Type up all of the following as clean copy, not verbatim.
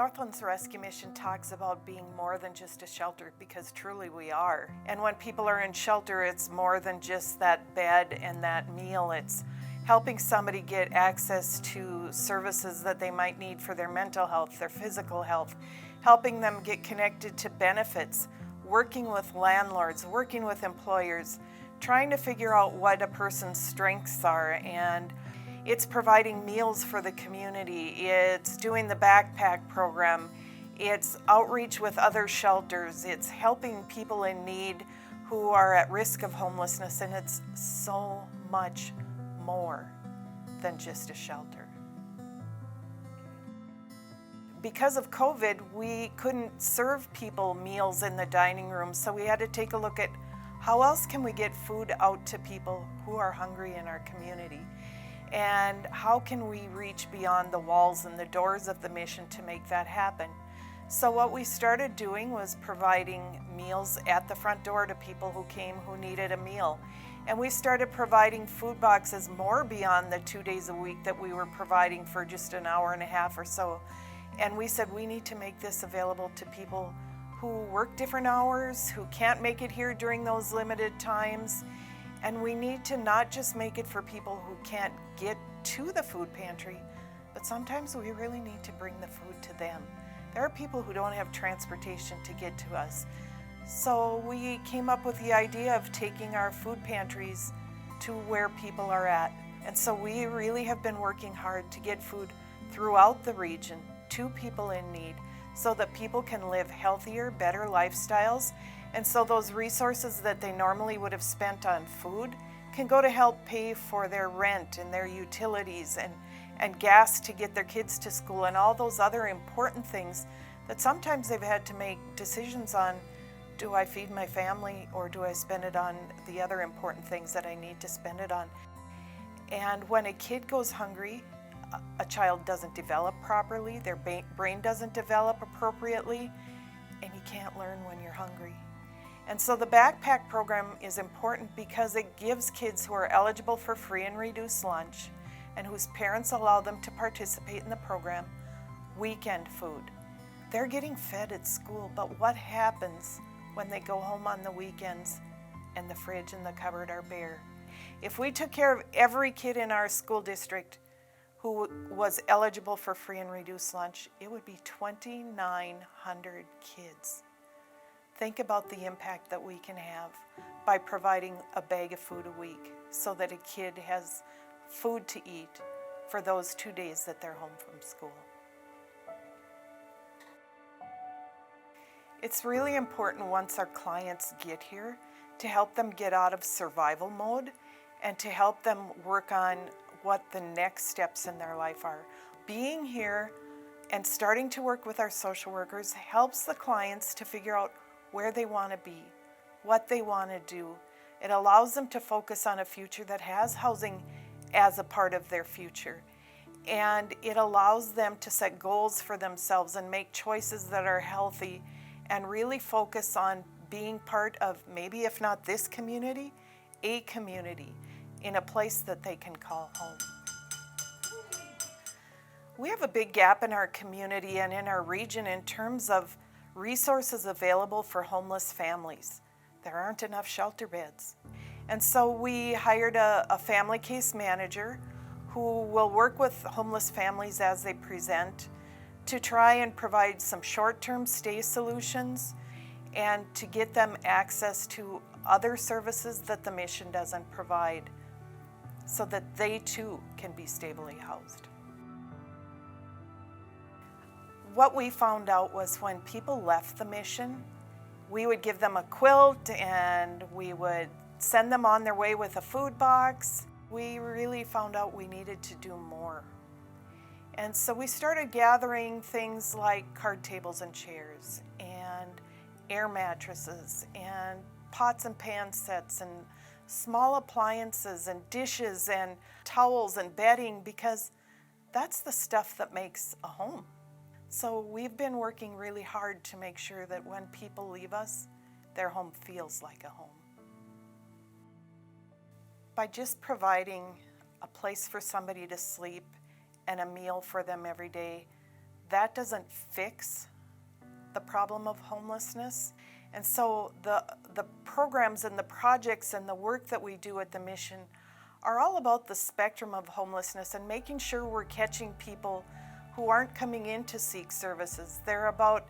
Northlands Rescue Mission talks about being more than just a shelter, because truly we are. And when people are in shelter, it's more than just that bed and that meal. It's helping somebody get access to services that they might need for their mental health, their physical health, helping them get connected to benefits, working with landlords, working with employers, trying to figure out what a person's strengths are. And it's providing meals for the community. It's doing the backpack program. It's outreach with other shelters. It's helping people in need who are at risk of homelessness. And it's so much more than just a shelter. Because of COVID, we couldn't serve people meals in the dining room, so we had to take a look at how else can we get food out to people who are hungry in our community. And how can we reach beyond the walls and the doors of the mission to make that happen? So what we started doing was providing meals at the front door to people who came who needed a meal. And we started providing food boxes more beyond the 2 days a week that we were providing for just an hour and a half or so. And we said we need to make this available to people who work different hours, who can't make it here during those limited times. And we need to not just make it for people who can't get to the food pantry, but sometimes we really need to bring the food to them. There are people who don't have transportation to get to us. So we came up with the idea of taking our food pantries to where people are at. And so we really have been working hard to get food throughout the region to people in need so that people can live healthier, better lifestyles. And so those resources that they normally would have spent on food can go to help pay for their rent and their utilities and gas to get their kids to school and all those other important things that sometimes they've had to make decisions on. Do I feed my family or do I spend it on the other important things that I need to spend it on? And when a kid goes hungry, a child doesn't develop properly, their brain doesn't develop appropriately, and you can't learn when you're hungry. And so the backpack program is important because it gives kids who are eligible for free and reduced lunch and whose parents allow them to participate in the program weekend food. They're getting fed at school, but what happens when they go home on the weekends and the fridge and the cupboard are bare? If we took care of every kid in our school district who was eligible for free and reduced lunch, it would be 2,900 kids. Think about the impact that we can have by providing a bag of food a week so that a kid has food to eat for those 2 days that they're home from school. It's really important once our clients get here to help them get out of survival mode and to help them work on what the next steps in their life are. Being here and starting to work with our social workers helps the clients to figure out where they want to be, what they want to do. It allows them to focus on a future that has housing as a part of their future. And it allows them to set goals for themselves and make choices that are healthy and really focus on being part of, maybe if not this community, a community in a place that they can call home. We have a big gap in our community and in our region in terms of resources available for homeless families. There aren't enough shelter beds. And so we hired a family case manager who will work with homeless families as they present to try and provide some short-term stay solutions and to get them access to other services that the mission doesn't provide so that they too can be stably housed. What we found out was when people left the mission, we would give them a quilt and we would send them on their way with a food box. We really found out we needed to do more. And so we started gathering things like card tables and chairs and air mattresses and pots and pan sets and small appliances and dishes and towels and bedding, because that's the stuff that makes a home. So we've been working really hard to make sure that when people leave us, their home feels like a home. By just providing a place for somebody to sleep and a meal for them every day, that doesn't fix the problem of homelessness. And so the programs and the projects and the work that we do at the mission are all about the spectrum of homelessness and making sure we're catching people who aren't coming in to seek services. They're about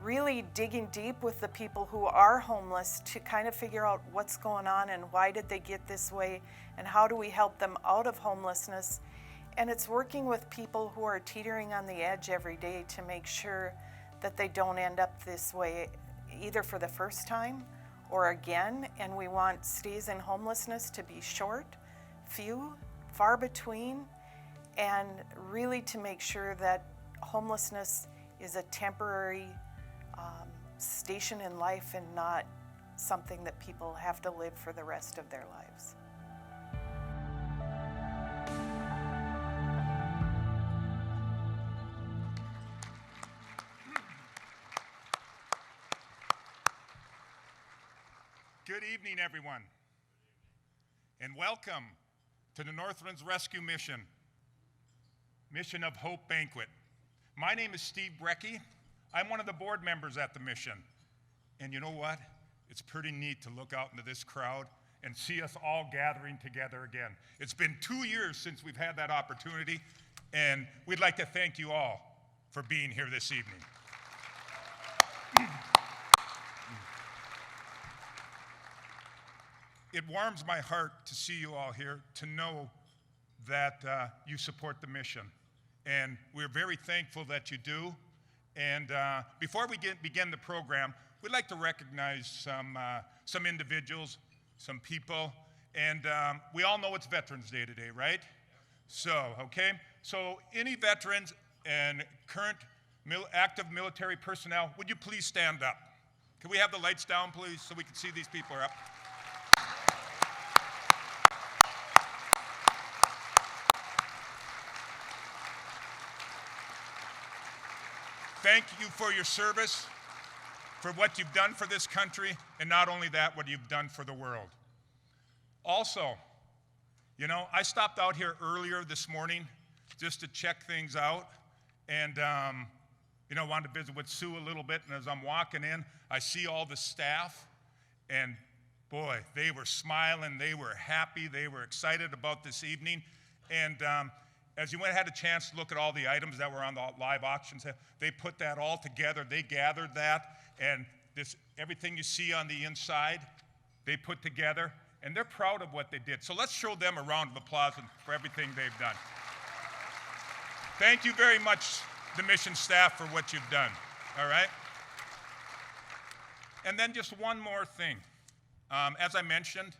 really digging deep with the people who are homeless to kind of figure out what's going on and why did they get this way and how do we help them out of homelessness. And it's working with people who are teetering on the edge every day to make sure that they don't end up this way either for the first time or again. And we want stays in homelessness to be short, few, far between, and really to make sure that homelessness is a temporary station in life and not something that people have to live for the rest of their lives. Good evening, everyone, and welcome to the Northlands Rescue Mission of Hope Banquet. My name is Steve Brekke. I'm one of the board members at the mission. And you know what? It's pretty neat to look out into this crowd and see us all gathering together again. It's been 2 years since we've had that opportunity, and we'd like to thank you all for being here this evening. It warms my heart to see you all here, to know that you support the mission. And we're very thankful that you do. And before we begin the program, we'd like to recognize some individuals, some people. And we all know it's Veterans Day today, right? So, okay? So any veterans and current active military personnel, would you please stand up? Can we have the lights down, please, so we can see these people are up? Thank you for your service, for what you've done for this country, and not only that, what you've done for the world. Also, you know, I stopped out here earlier this morning just to check things out, and you know, wanted to visit with Sue a little bit, and as I'm walking in, I see all the staff, and boy, they were smiling, they were happy, they were excited about this evening, and as you had a chance to look at all the items that were on the live auctions, they put that all together. They gathered that, and everything you see on the inside, they put together, and they're proud of what they did. So let's show them a round of applause for everything they've done. Thank you very much, the mission staff, for what you've done, all right? And then just one more thing. As I mentioned,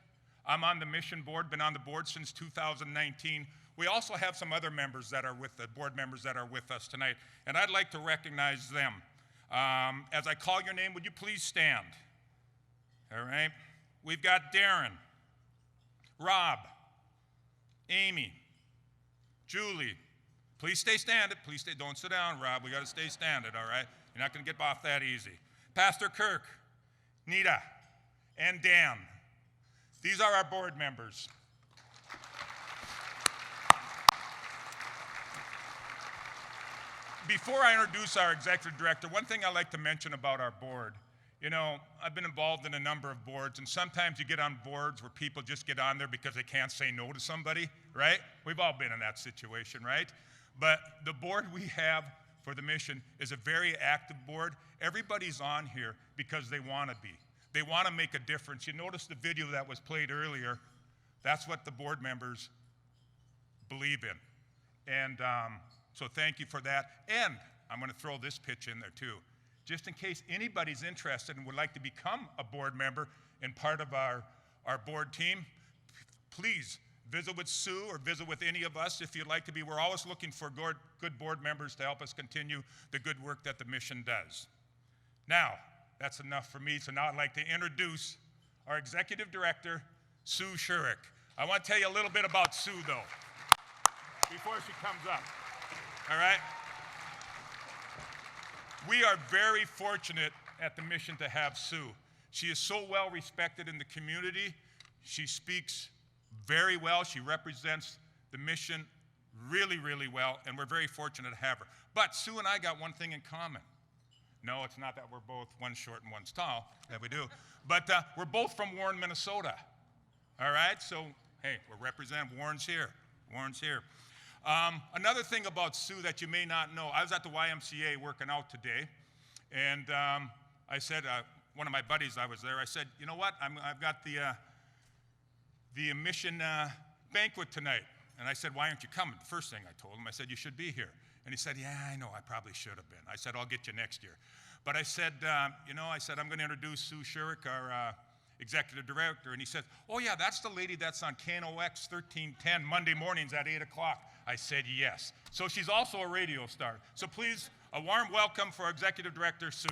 I'm on the mission board, been on the board since 2019. We also have some other members that are with the board members that are with us tonight, and I'd like to recognize them. As I call your name, would you please stand? All right. We've got Darren, Rob, Amy, Julie. Please stay standing. Please stay. Don't sit down, Rob. We got to stay standing. All right. You're not going to get off that easy. Pastor Kirk, Nita, and Dan. These are our board members. Before I introduce our executive director, one thing I like to mention about our board, you know, I've been involved in a number of boards, and sometimes you get on boards where people just get on there because they can't say no to somebody, right? We've all been in that situation, right? But the board we have for the mission is a very active board. Everybody's on here because they want to be. They want to make a difference. You notice the video that was played earlier. That's what the board members believe in. And so thank you for that. And I'm going to throw this pitch in there too. Just in case anybody's interested and would like to become a board member and part of our board team, please visit with Sue or visit with any of us if you'd like to be. We're always looking for good board members to help us continue the good work that the mission does. Now, that's enough for me. So now I'd like to introduce our executive director, Sue Shurik. I want to tell you a little bit about Sue, though, before she comes up. All right? We are very fortunate at the mission to have Sue. She is so well respected in the community. She speaks very well. She represents the mission really, really well, and we're very fortunate to have her. But Sue and I got one thing in common. No, it's not that we're both one's short and one's tall, that we do, but we're both from Warren, Minnesota. All right, so hey, we're representing Warren's here. Warren's here. Another thing about Sue that you may not know, I was at the YMCA working out today, and I said, one of my buddies, I was there, I said, you know what, I've got the mission banquet tonight. And I said, why aren't you coming? The first thing I told him, I said, you should be here. And he said, yeah, I know, I probably should have been. I said, I'll get you next year. But I said, I said, I'm going to introduce Sue Shurik, our executive director. And he said, oh yeah, that's the lady that's on KNOX 1310 Monday mornings at 8 o'clock. I said, yes. So she's also a radio star. So please, a warm welcome for executive director Sue.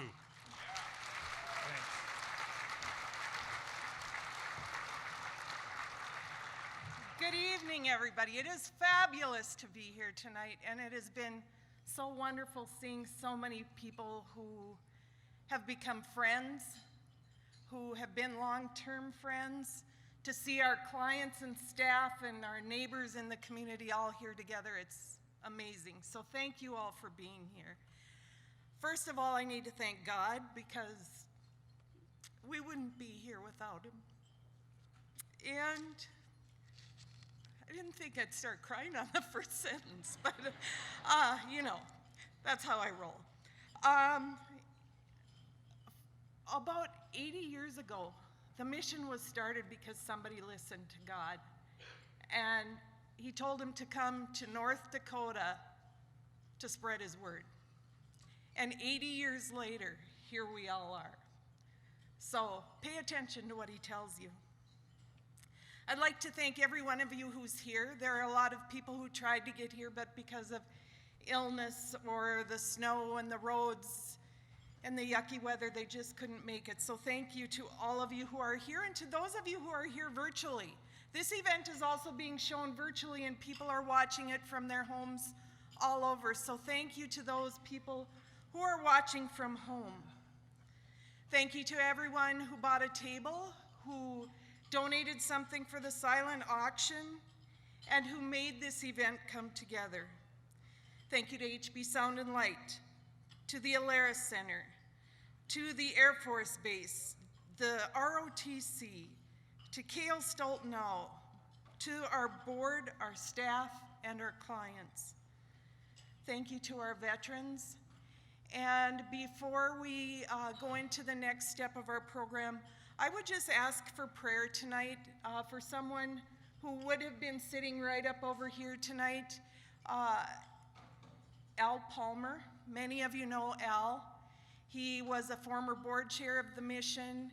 Good evening, everybody. It is fabulous to be here tonight, and it has been so wonderful seeing so many people who have become friends, who have been long-term friends, to see our clients and staff and our neighbors in the community all here together. It's amazing. So thank you all for being here. First of all, I need to thank God, because we wouldn't be here without him. And I didn't think I'd start crying on the first sentence, but that's how I roll. About 80 years ago, the mission was started because somebody listened to God, and he told him to come to North Dakota to spread his word. And 80 years later, here we all are. So pay attention to what he tells you. I'd like to thank every one of you who's here. There are a lot of people who tried to get here, but because of illness or the snow and the roads and the yucky weather, they just couldn't make it. So thank you to all of you who are here, and to those of you who are here virtually. This event is also being shown virtually, and people are watching it from their homes all over. So thank you to those people who are watching from home. Thank you to everyone who bought a table, who donated something for the silent auction, and who made this event come together. Thank you to HB Sound and Light, to the Alaris Center, to the Air Force Base, the ROTC, to Kale Stoltenau, to our board, our staff, and our clients. Thank you to our veterans. And before we go into the next step of our program, I would just ask for prayer tonight for someone who would have been sitting right up over here tonight, Al Palmer. Many of you know Al. He was a former board chair of the mission.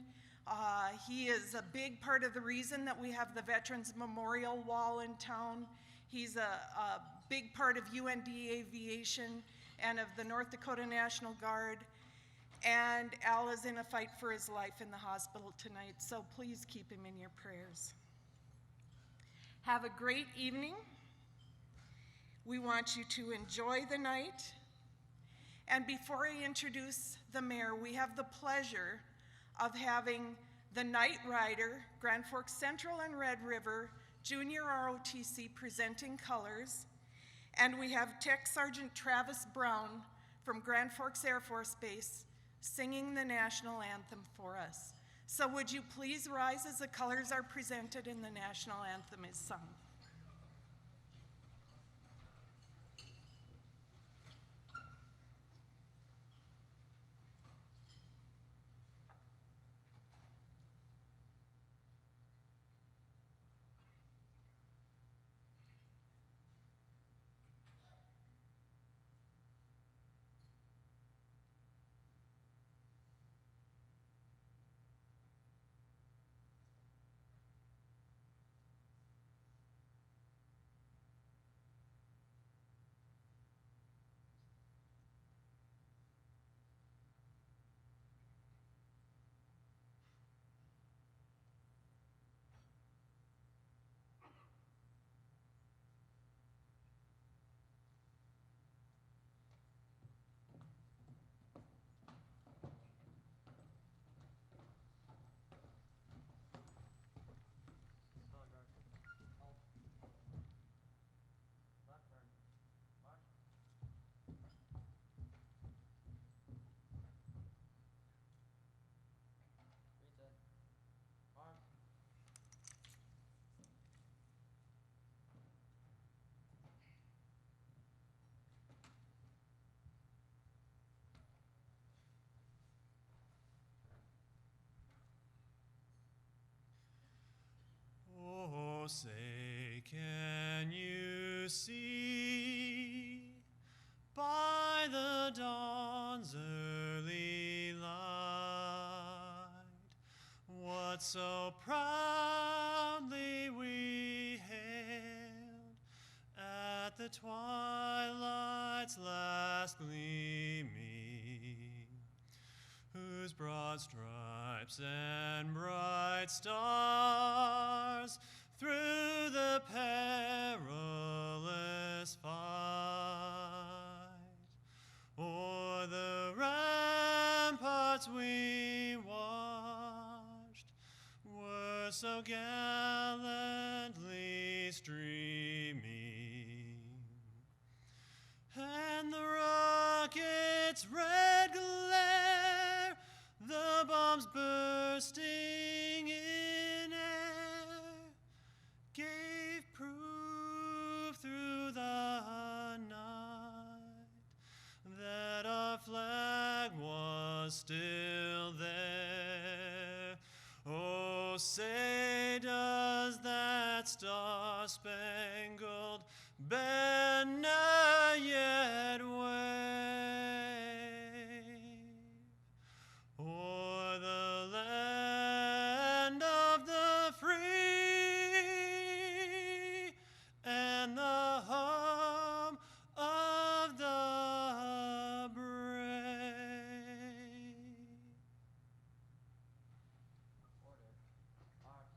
He is a big part of the reason that we have the Veterans Memorial Wall in town. He's a big part of UND Aviation and of the North Dakota National Guard. And Al is in a fight for his life in the hospital tonight, so please keep him in your prayers. Have a great evening. We want you to enjoy the night. And before I introduce the mayor, we have the pleasure of having the Night Rider, Grand Forks Central and Red River, Junior ROTC presenting colors. And we have Tech Sergeant Travis Brown from Grand Forks Air Force Base singing the national anthem for us. So would you please rise as the colors are presented and the national anthem is sung. say, can you see by the dawn's early light what so proudly we hailed at the twilight's last gleaming, whose broad stripes and bright stars through the perilous fight o'er the ramparts we watched were so gallantly streaming, and the rocket's red glare, the bombs bursting in air, gave proof through the night that our flag was still there. Oh, say does that star-spangled banner yet wave o'er the land of the free and the home of the brave? Order. Art.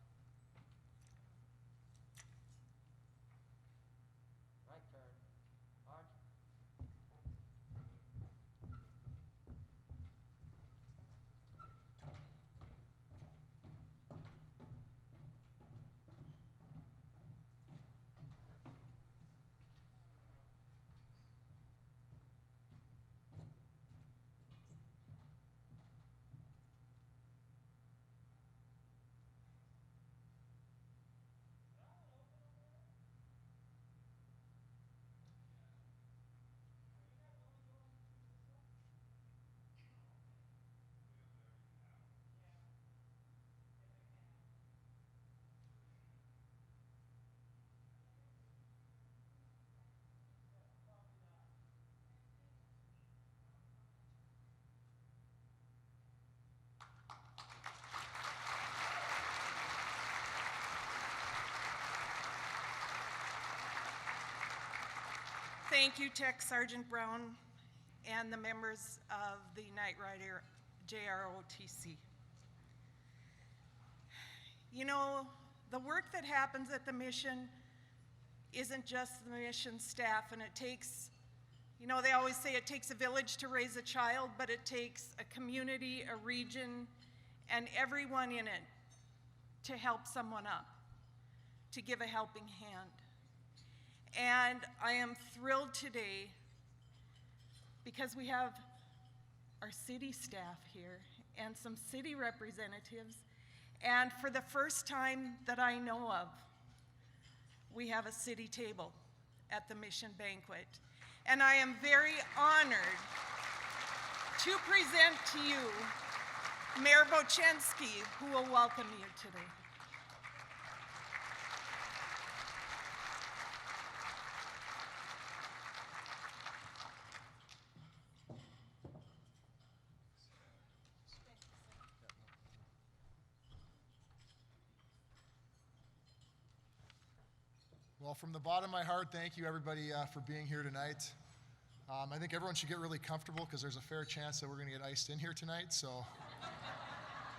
Right turn. Art. Thank you, Tech Sergeant Brown and the members of the Night Rider JROTC. You know, the work that happens at the mission isn't just the mission staff, and it takes, you know, they always say it takes a village to raise a child, but it takes a community, a region, and everyone in it to help someone up, to give a helping hand. And I am thrilled today because we have our city staff here and some city representatives. And for the first time that I know of, we have a city table at the Mission Banquet. And I am very honored to present to you Mayor Bochenski, who will welcome you today. Well, from the bottom of my heart, thank you everybody for being here tonight. I think everyone should get really comfortable because there's a fair chance that we're going to get iced in here tonight. So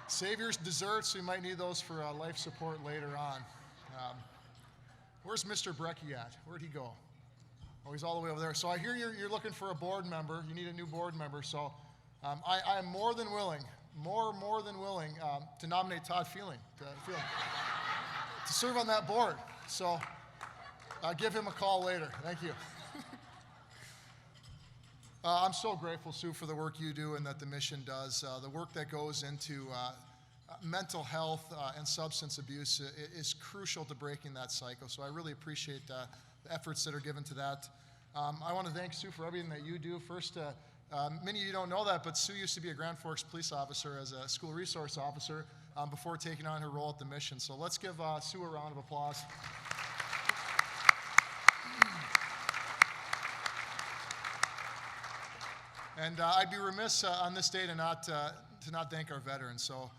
save your desserts. We might need those for life support later on. Where's Mr. Brekke at? Where'd he go? Oh, he's all the way over there. So I hear you're looking for a board member. You need a new board member. So I am more than willing to nominate Todd Feeling to serve on that board. So give him a call later. Thank you. I'm so grateful, Sue, for the work you do and that the mission does. The work that goes into mental health and substance abuse is crucial to breaking that cycle. So I really appreciate the efforts that are given to that. I want to thank Sue for everything that you do. First, many of you don't know that, but Sue used to be a Grand Forks police officer as a school resource officer. before taking on her role at the mission. So let's give Sue a round of applause. And I'd be remiss on this day to not thank our veterans. So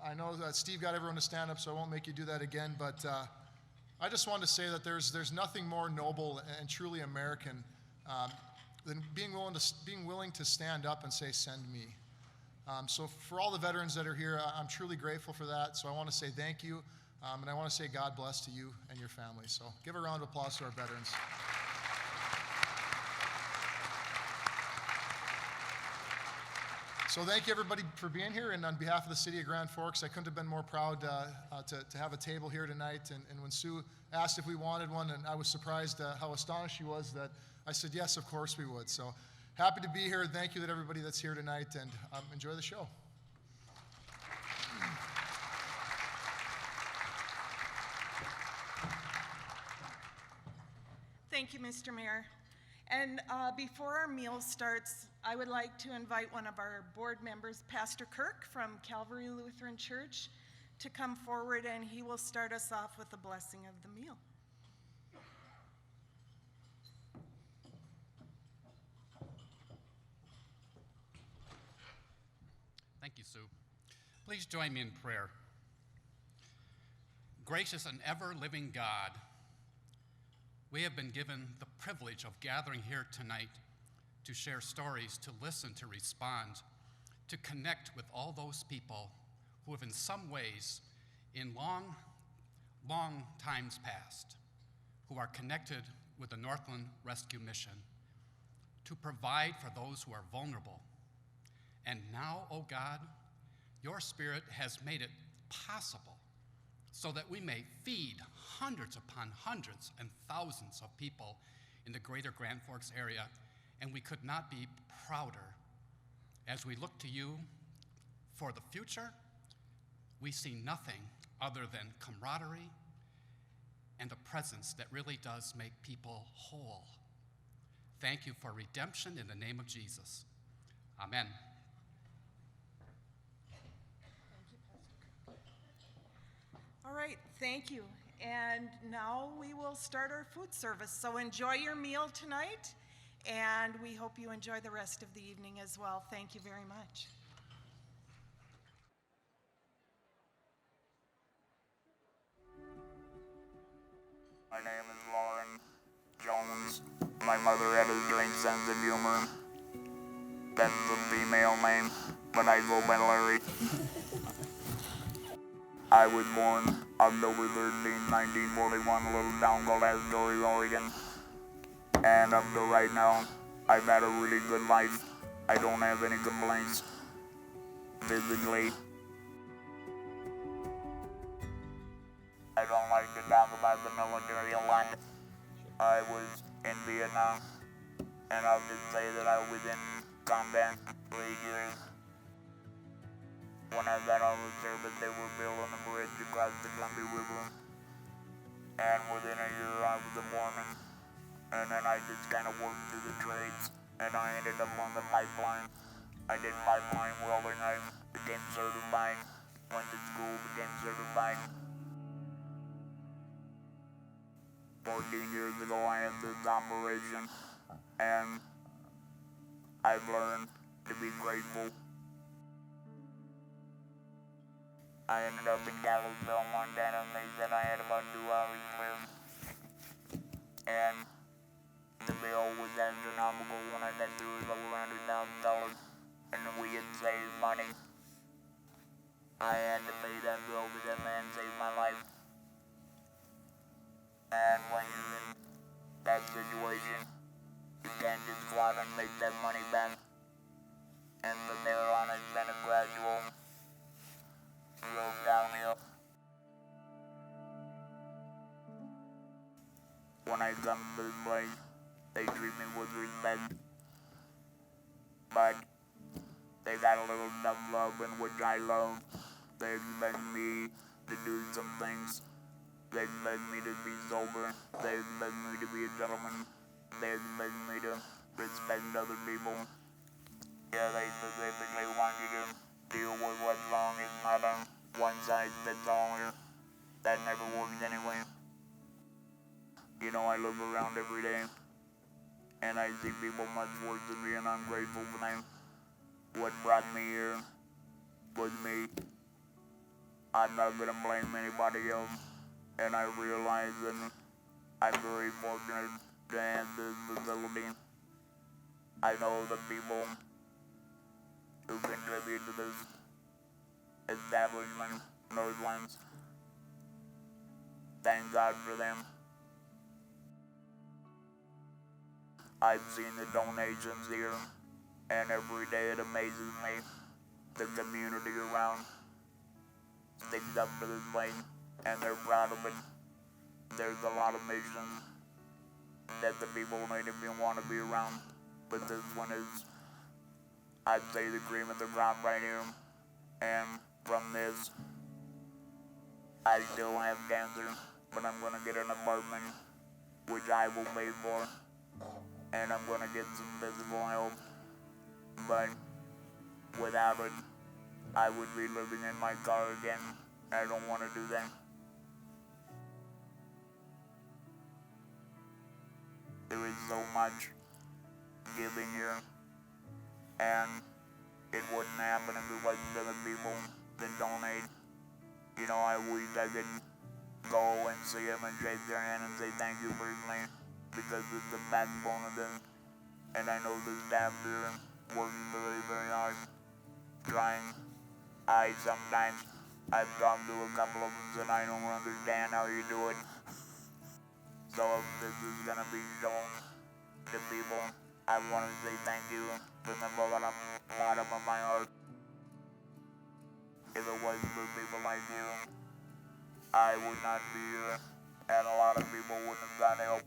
I know that Steve got everyone to stand up, so I won't make you do that again. But I just wanted to say that there's nothing more noble and truly American than being willing to stand up and say, "Send me." So for all the veterans that are here, I'm truly grateful for that. So I want to say thank you, and I want to say God bless to you and your families. So give a round of applause to our veterans. So thank you, everybody, for being here. And on behalf of the city of Grand Forks, I couldn't have been more proud to have a table here tonight. And when Sue asked if we wanted one, and I was surprised how astonished she was, that I said, yes, of course we would. So happy to be here. Thank you to everybody that's here tonight, and enjoy the show. Thank you, Mr. Mayor. And before our meal starts, I would like to invite one of our board members, Pastor Kirk from Calvary Lutheran Church, to come forward, and he will start us off with the blessing of the meal. Thank you, Sue. Please join me in prayer. Gracious and ever-living God, we have been given the privilege of gathering here tonight to share stories, to listen, to respond, to connect with all those people who have in some ways, in long times past, who are connected with the Northland Rescue Mission, to provide for those who are vulnerable. And now, oh God, your Spirit has made it possible so that we may feed hundreds upon hundreds and thousands of people in the greater Grand Forks area, and we could not be prouder. As we look to you for the future, we see nothing other than camaraderie and a presence that really does make people whole. Thank you for redemption in the name of Jesus. Amen. All right, thank you. And now we will start our food service. So enjoy your meal tonight, and we hope you enjoy the rest of the evening as well. Thank you very much. My name is Lauren Jones. My mother had a strange sense of humor. That's a female name, but I go by Larry. I was born October 13, 1941, a little town called Astoria, Oregon. And up to right now, I've had a really good life. I don't have any complaints. Physically, I don't like to talk about the military a lot. I was in Vietnam, and I'll just say that I was in combat for 8 years. When I got out of the service, they were building a bridge across the Columbia River. And within a year, I was a foreman. And then I just kind of worked through the trades, and I ended up on the pipeline. I did pipeline welding. I became certified. Went to school, became certified. 14 years ago, I had this operation, and I've learned to be grateful. I ended up in Gallup, Montana, and they said I had about 2 hours to live. And the bill was astronomical. When I got through, it was over $100,000, and we had saved money. I had to pay that bill because that man saved my life. And when you're in that situation, you can't just go out and make that money back. And from there on, it's been a gradual road downhill. When I come to this place, they treat me with respect. But they got a little tough love, in which I love. They expect me to do some things. They expect me to be sober. They expect me to be a gentleman. They expect me to respect other people. Yeah, they specifically want you to deal with what's wrong. It's not a one size fits all here. That never works anyway. You know, I look around every day, and I see people much worse than me, and I'm grateful for them. What brought me here was me. I'm not gonna blame anybody else, and I realize that I'm very fortunate to have this facility. I know the people who contribute to this establishment, those ones. Thank God for them. I've seen the donations here, and every day it amazes me. The community around sticks up to this place, and they're proud of it. There's a lot of missions that the people don't even want to be around, but this one is, I'd say, the cream of the crop right here. And from this, I still have cancer, but I'm gonna get an apartment, which I will pay for, and I'm gonna get some physical help. But without it, I would be living in my car again. I don't want to do that. There is so much giving here, and it wouldn't happen if it wasn't for the people that donate. You know, I wish I could go and see them and shake their hand and say thank you personally, because it's the backbone of this. And I know the staff here working very, very hard, trying. I've talked to a couple of them and I don't understand how you do it. So if this is gonna be shown to people, I want to say thank you from the bottom of my heart. If it wasn't for people like you, I would not be here, and a lot of people wouldn't have got help.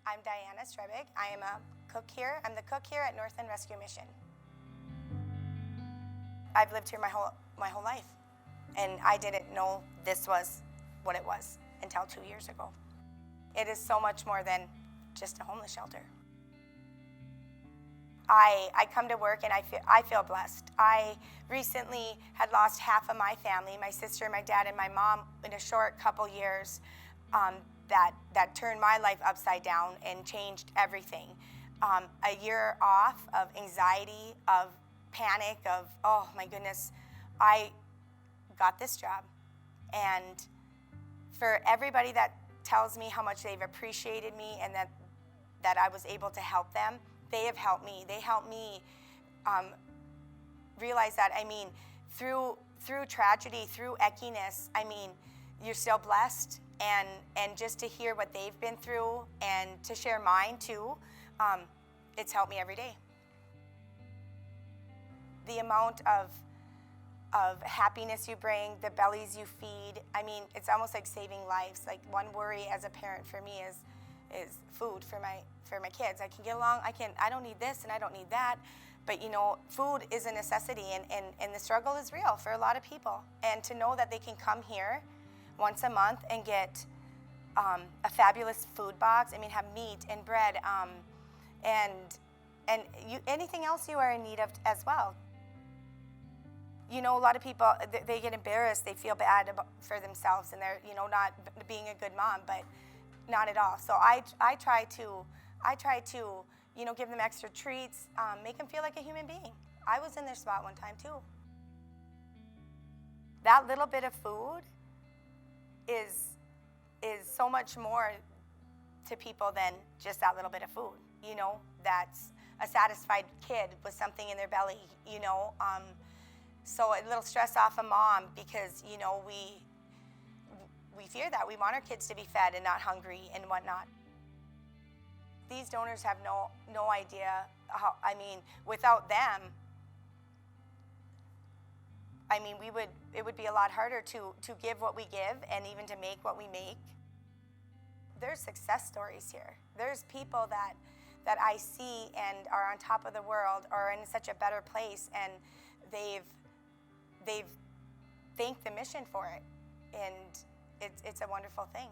I'm Dianna. I am a cook here. I'm the cook here at North End Rescue Mission. I've lived here my whole life, and I didn't know this was what it was until 2 years ago. It is so much more than just a homeless shelter. I come to work and I feel blessed. I recently had lost half of my family, my sister, my dad, and my mom in a short couple years. That turned my life upside down and changed everything. A year off of anxiety, of panic, of, oh my goodness, I got this job. And for everybody that tells me how much they've appreciated me and that I was able to help them, they have helped me. They helped me realize that, I mean, through tragedy, through eckiness, I mean, you're still blessed. And just to hear what they've been through and to share mine too, it's helped me every day. The amount of happiness you bring, the bellies you feed, I mean, it's almost like saving lives. Like one worry as a parent for me is food for my kids. I can get along, I don't need this and I don't need that. But you know, food is a necessity and the struggle is real for a lot of people. And to know that they can come here once a month and get a fabulous food box. I mean, have meat and bread and anything else you are in need of as well. You know, a lot of people, they get embarrassed. They feel bad for themselves and they're, you know, not being a good mom, but not at all. So I try to, you know, give them extra treats, make them feel like a human being. I was in their spot one time too. That little bit of food is so much more to people than just that little bit of food. You know, that's a satisfied kid with something in their belly, you know. So a little stress off a mom because, you know, we fear that. We want our kids to be fed and not hungry and whatnot. These donors have no idea how, I mean, without them, I mean, it would be a lot harder to give what we give and even to make what we make. There's success stories here. There's people that that I see and are on top of the world are in such a better place, and they've thanked the mission for it, and it's a wonderful thing.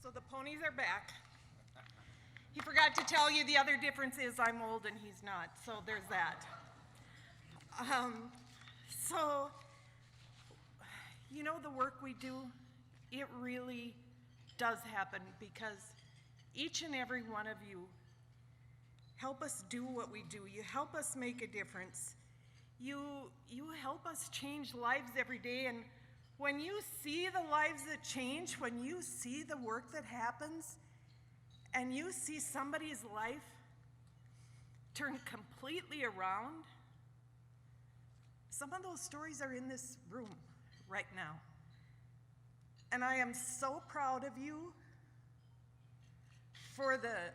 So the ponies are back. He forgot to tell you the other difference is I'm old and he's not, so there's that. So, you know, the work we do, it really does happen because each and every one of you help us do what we do. You help us make a difference. You help us change lives every day, and when you see the lives that change, when you see the work that happens, and you see somebody's life turn completely around, some of those stories are in this room right now. And I am so proud of you for the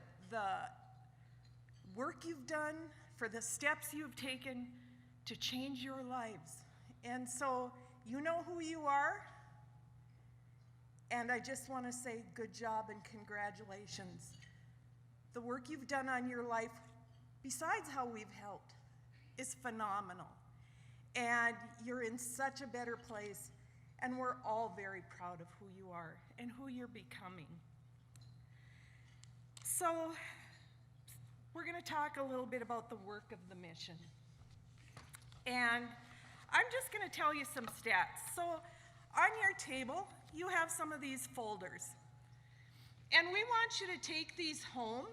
work you've done, for the steps you've taken to change your lives. And so, you know who you are, and I just want to say good job and congratulations. The work you've done on your life, besides how we've helped, is phenomenal. And you're in such a better place, and we're all very proud of who you are and who you're becoming. So, we're going to talk a little bit about the work of the mission. And I'm just going to tell you some stats. So on your table, you have some of these folders. And we want you to take these home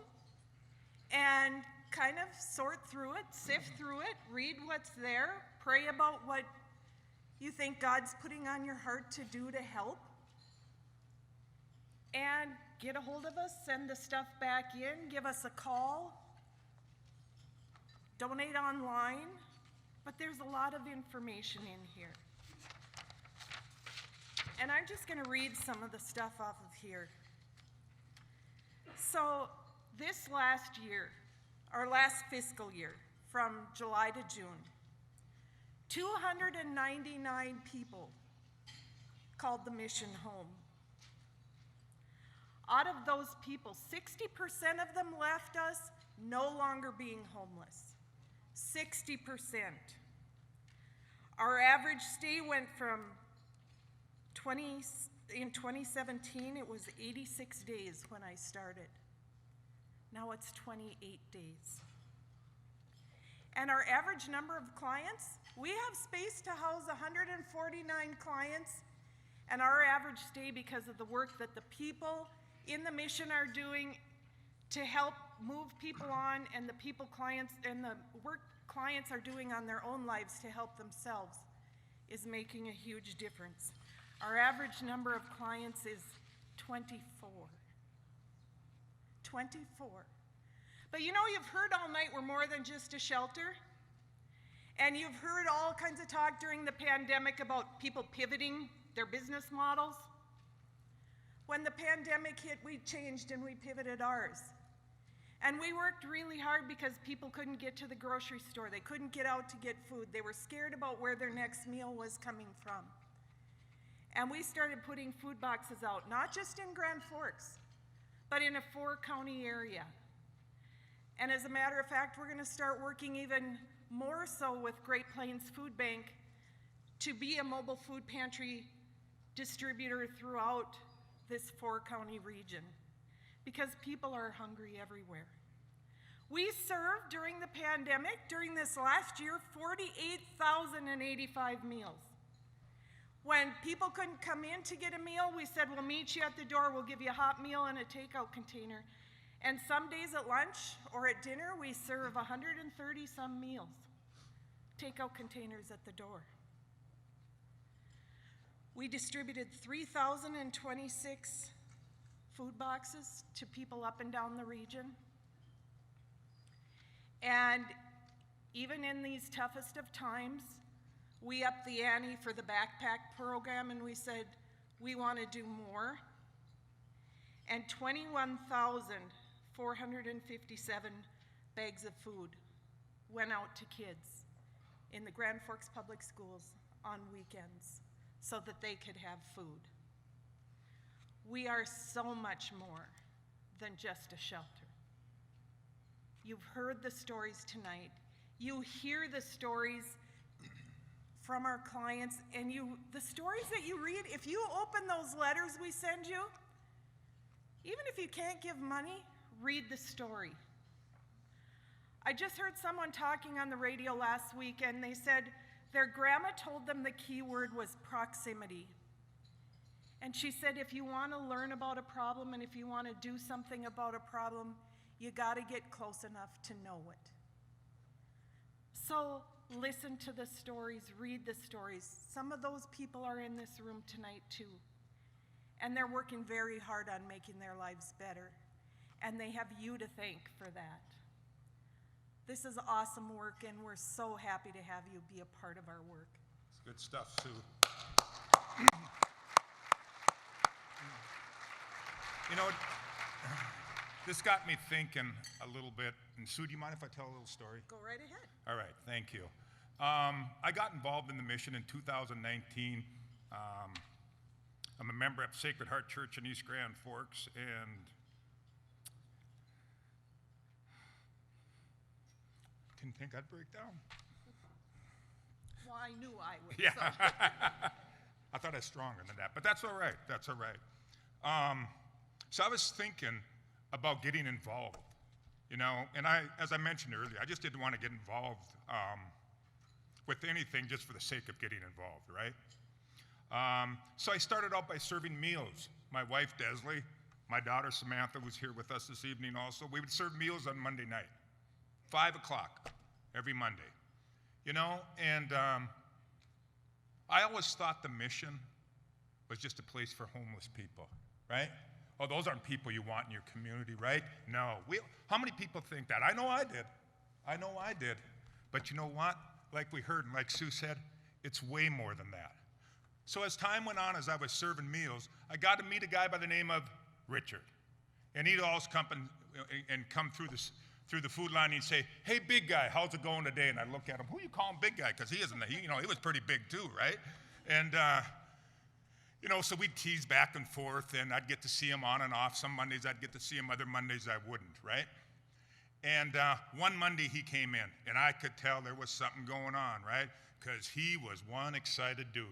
and kind of sort through it, sift through it, read what's there, pray about what you think God's putting on your heart to do to help. And get a hold of us, send the stuff back in, give us a call, donate online. But there's a lot of information in here. And I'm just going to read some of the stuff off of here. So this last year, our last fiscal year, from July to June, 299 people called the mission home. Out of those people, 60% of them left us no longer being homeless. 60%. Our average stay went from in 2017, it was 86 days when I started. Now it's 28 days. And our average number of clients, we have space to house 149 clients, and our average stay, because of the work that the people in the mission are doing to help move people on, and the clients and the work clients are doing on their own lives to help themselves, is making a huge difference. Our average number of clients is 24. 24. But you know, you've heard all night we're more than just a shelter. And you've heard all kinds of talk during the pandemic about people pivoting their business models. When the pandemic hit, we changed and we pivoted ours. And we worked really hard because people couldn't get to the grocery store. They couldn't get out to get food. They were scared about where their next meal was coming from. And we started putting food boxes out, not just in Grand Forks, but in a 4-county area. And as a matter of fact, we're going to start working even more so with Great Plains Food Bank to be a mobile food pantry distributor throughout this 4-county region, because people are hungry everywhere. We served during the pandemic, during this last year, 48,085 meals. When people couldn't come in to get a meal, we said, we'll meet you at the door, we'll give you a hot meal and a takeout container. And some days at lunch or at dinner, we serve 130 some meals, takeout containers at the door. We distributed 3,026 food boxes to people up and down the region. And Even in these toughest of times, we upped the ante for the backpack program and we said, we want to do more. And 21,457 bags of food went out to kids in the Grand Forks Public Schools on weekends so that they could have food. We are so much more than just a shelter. You've heard the stories tonight. You hear the stories from our clients, and the stories that you read, if you open those letters we send you, even if you can't give money, read the story. I just heard someone talking on the radio last week, and they said their grandma told them the key word was proximity. And she said, if you want to learn about a problem and if you want to do something about a problem, you got to get close enough to know it. So listen to the stories, read the stories. Some of those people are in this room tonight too. And they're working very hard on making their lives better. And they have you to thank for that. This is awesome work, and we're so happy to have you be a part of our work. It's good stuff, Sue. You know, this got me thinking a little bit. And Sue, do you mind if I tell a little story? Go right ahead. All right, thank you. I got involved in the mission in 2019. I'm a member at Sacred Heart Church in East Grand Forks, and didn't think I'd break down. Well, I knew I would. Yeah. So. I thought I was stronger than that, but that's all right. That's all right. So I was thinking about getting involved, you know, and as I mentioned earlier, I just didn't want to get involved with anything just for the sake of getting involved, right? So I started out by serving meals. My wife, Desley, my daughter, Samantha, was here with us this evening also. We would serve meals on Monday night, 5 o'clock every Monday, you know, and I always thought the mission was just a place for homeless people, right? Oh, those aren't people you want in your community, right? No. How many people think that? I know I did. I know I did. But you know what? Like we heard and like Sue said, it's way more than that. So as time went on, as I was serving meals, I got to meet a guy by the name of Richard. And he'd always come and come through the food line, and he'd say, hey, big guy, how's it going today? And I'd look at him, who you calling big guy? Because he was pretty big too, right? And, you know, so we'd tease back and forth, and I'd get to see him on and off. Some Mondays I'd get to see him, other Mondays I wouldn't, right? And one Monday he came in, and I could tell there was something going on, right? Because he was one excited dude.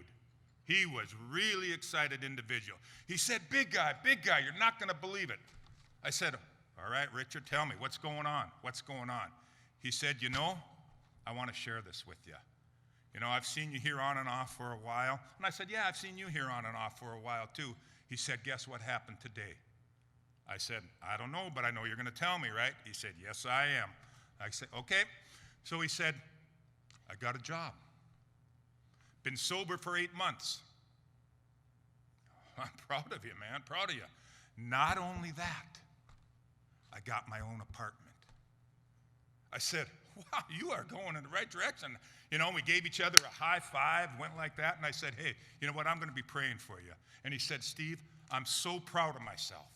He was really excited individual. He said, big guy, you're not going to believe it. I said, all right, Richard, tell me, what's going on? What's going on? He said, you know, I want to share this with you. You know, I've seen you here on and off for a while. And I said, yeah, I've seen you here on and off for a while too. He said, guess what happened today? I said, I don't know, but I know you're going to tell me, right? He said, yes, I am. I said, okay. So he said, I got a job. Been sober for 8 months. I'm proud of you, man, proud of you. Not only that, I got my own apartment. I said, wow, you are going in the right direction. You know, we gave each other a high five, went like that, and I said, hey, you know what, I'm going to be praying for you. And he said, Steve, I'm so proud of myself.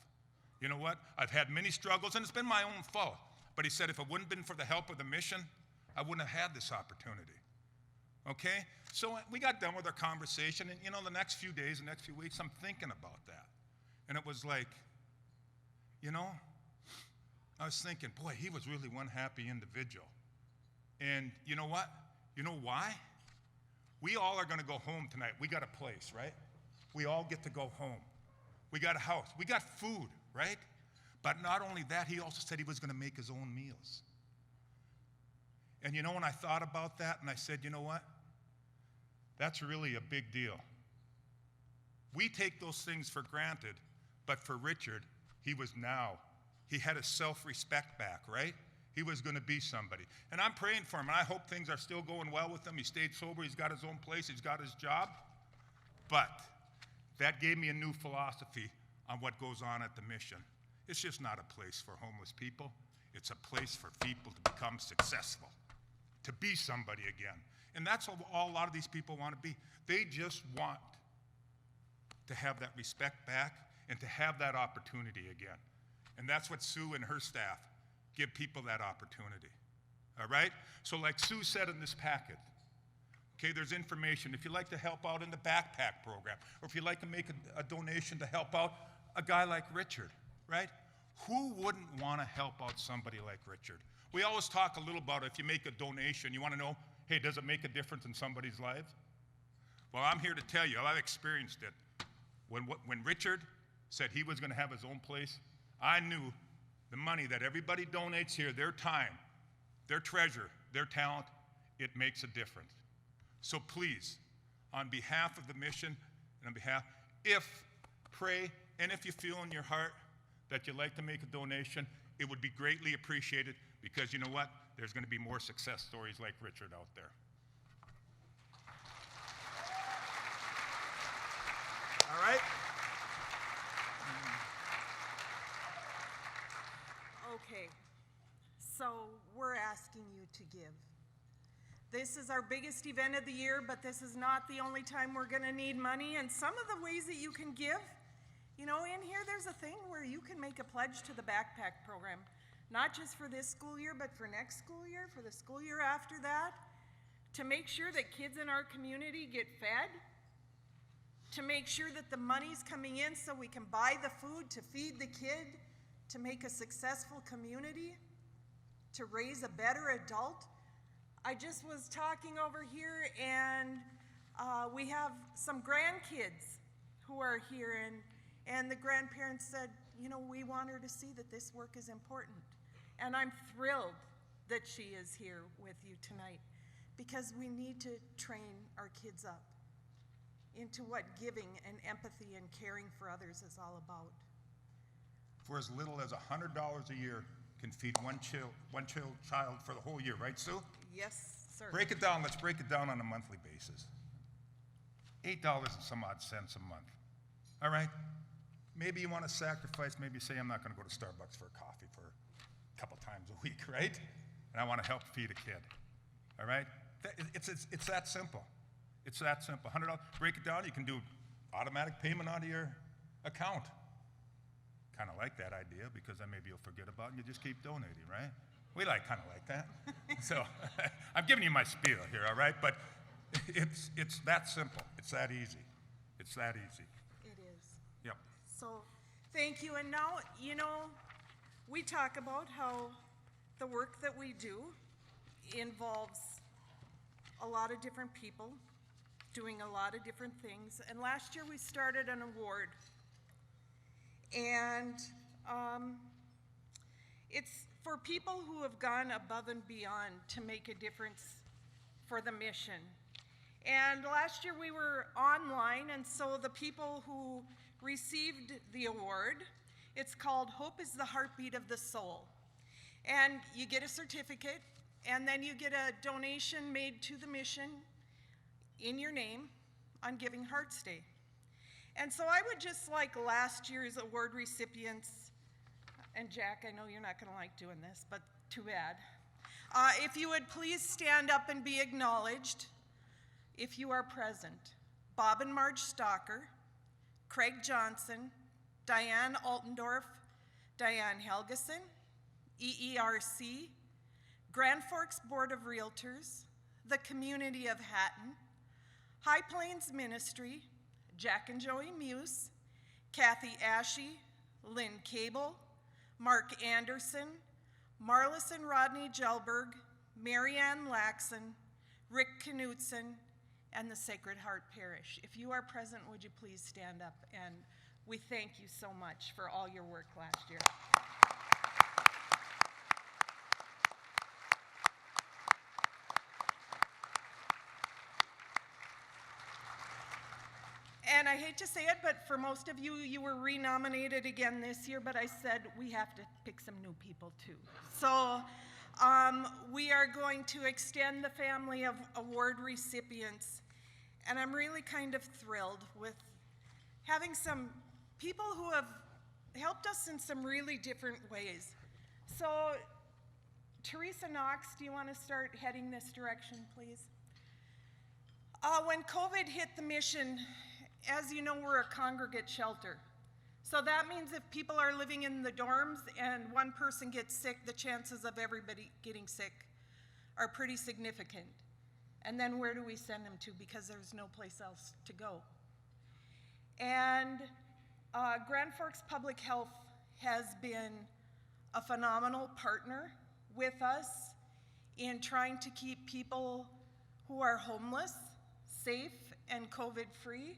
You know what, I've had many struggles, and it's been my own fault. But he said, if it wouldn't have been for the help of the mission, I wouldn't have had this opportunity. Okay? So we got done with our conversation, and you know, the next few days, the next few weeks, I'm thinking about that. And it was like, you know, I was thinking, boy, he was really one happy individual. And you know what? You know why? We all are going to go home tonight. We got a place, right? We all get to go home. We got a house. We got food, right? But not only that, he also said he was going to make his own meals. And you know, when I thought about that, and I said, you know what? That's really a big deal. We take those things for granted, but for Richard, he had his self-respect back, right? He was going to be somebody. And I'm praying for him, and I hope things are still going well with him. He stayed sober, he's got his own place, he's got his job. But that gave me a new philosophy on what goes on at the mission. It's just not a place for homeless people. It's a place for people to become successful, to be somebody again. And that's all a lot of these people want to be. They just want to have that respect back and to have that opportunity again. And that's what Sue and her staff give people, that opportunity. All right? So like Sue said in this packet, okay, there's information. If you'd like to help out in the backpack program, or if you'd like to make a donation to help out a guy like Richard, right? Who wouldn't want to help out somebody like Richard? We always talk a little about if you make a donation, you want to know, hey, does it make a difference in somebody's lives? Well, I'm here to tell you, I've experienced it. When Richard said he was going to have his own place, I knew the money that everybody donates here, their time, their treasure, their talent, it makes a difference. So please, on behalf of the mission and on behalf, pray, and if you feel in your heart that you'd like to make a donation, it would be greatly appreciated, because you know what? There's going to be more success stories like Richard out there. All right? Okay, so we're asking you to give. This is our biggest event of the year, but this is not the only time we're gonna need money. And some of the ways that you can give, you know, in here there's a thing where you can make a pledge to the backpack program, not just for this school year, but for next school year, for the school year after that, to make sure that kids in our community get fed, to make sure that the money's coming in so we can buy the food to feed the kid, to make a successful community, to raise a better adult. I just was talking over here, and we have some grandkids who are here, and the grandparents said, you know, we want her to see that this work is important. And I'm thrilled that she is here with you tonight, because we need to train our kids up into what giving and empathy and caring for others is all about. For as little as $100 a year can feed one child for the whole year, right, Sue? Yes, sir. Break it down. Let's break it down on a monthly basis. $8 and some odd cents a month. All right? Maybe you want to sacrifice. Maybe you say, I'm not going to go to Starbucks for a coffee for a couple times a week, right? And I want to help feed a kid. All right? It's that simple. It's that simple. $100. Break it down. You can do automatic payment out of your account. Kind of like that idea, because then maybe you'll forget about it and you just keep donating, right? We kind of like that. So I'm giving you my spiel here, all right? But it's that simple. It's that easy. It's that easy. It is. Yep. So thank you. And now, you know, we talk about how the work that we do involves a lot of different people doing a lot of different things. And last year we started an award. And it's for people who have gone above and beyond to make a difference for the mission. And last year we were online, and so the people who received the award, it's called Hope is the Heartbeat of the Soul. And you get a certificate, and then you get a donation made to the mission in your name on Giving Hearts Day. And so I would just like last year's award recipients, and Jack, I know you're not going to like doing this, but too bad. If you would please stand up and be acknowledged, if you are present. Bob and Marge Stalker, Craig Johnson, Diane Altendorf, Diane Helgeson, EERC, Grand Forks Board of Realtors, the Community of Hatton, High Plains Ministry, Jack and Joey Muse, Kathy Ashe, Lynn Cable, Mark Anderson, Marlis and Rodney Gelberg, Marianne Laxon, Rick Knutson, and the Sacred Heart Parish. If you are present, would you please stand up? And we thank you so much for all your work last year. And I hate to say it, but for most of you, you were renominated again this year, but I said we have to pick some new people too. So we are going to extend the family of award recipients, and I'm really kind of thrilled with having some people who have helped us in some really different ways. So Teresa Knox, do you want to start heading this direction, please? When COVID hit the mission, as you know, we're a congregate shelter. So that means if people are living in the dorms and one person gets sick, the chances of everybody getting sick are pretty significant. And then where do we send them to? Because there's no place else to go. And Grand Forks Public Health has been a phenomenal partner with us in trying to keep people who are homeless safe and COVID-free.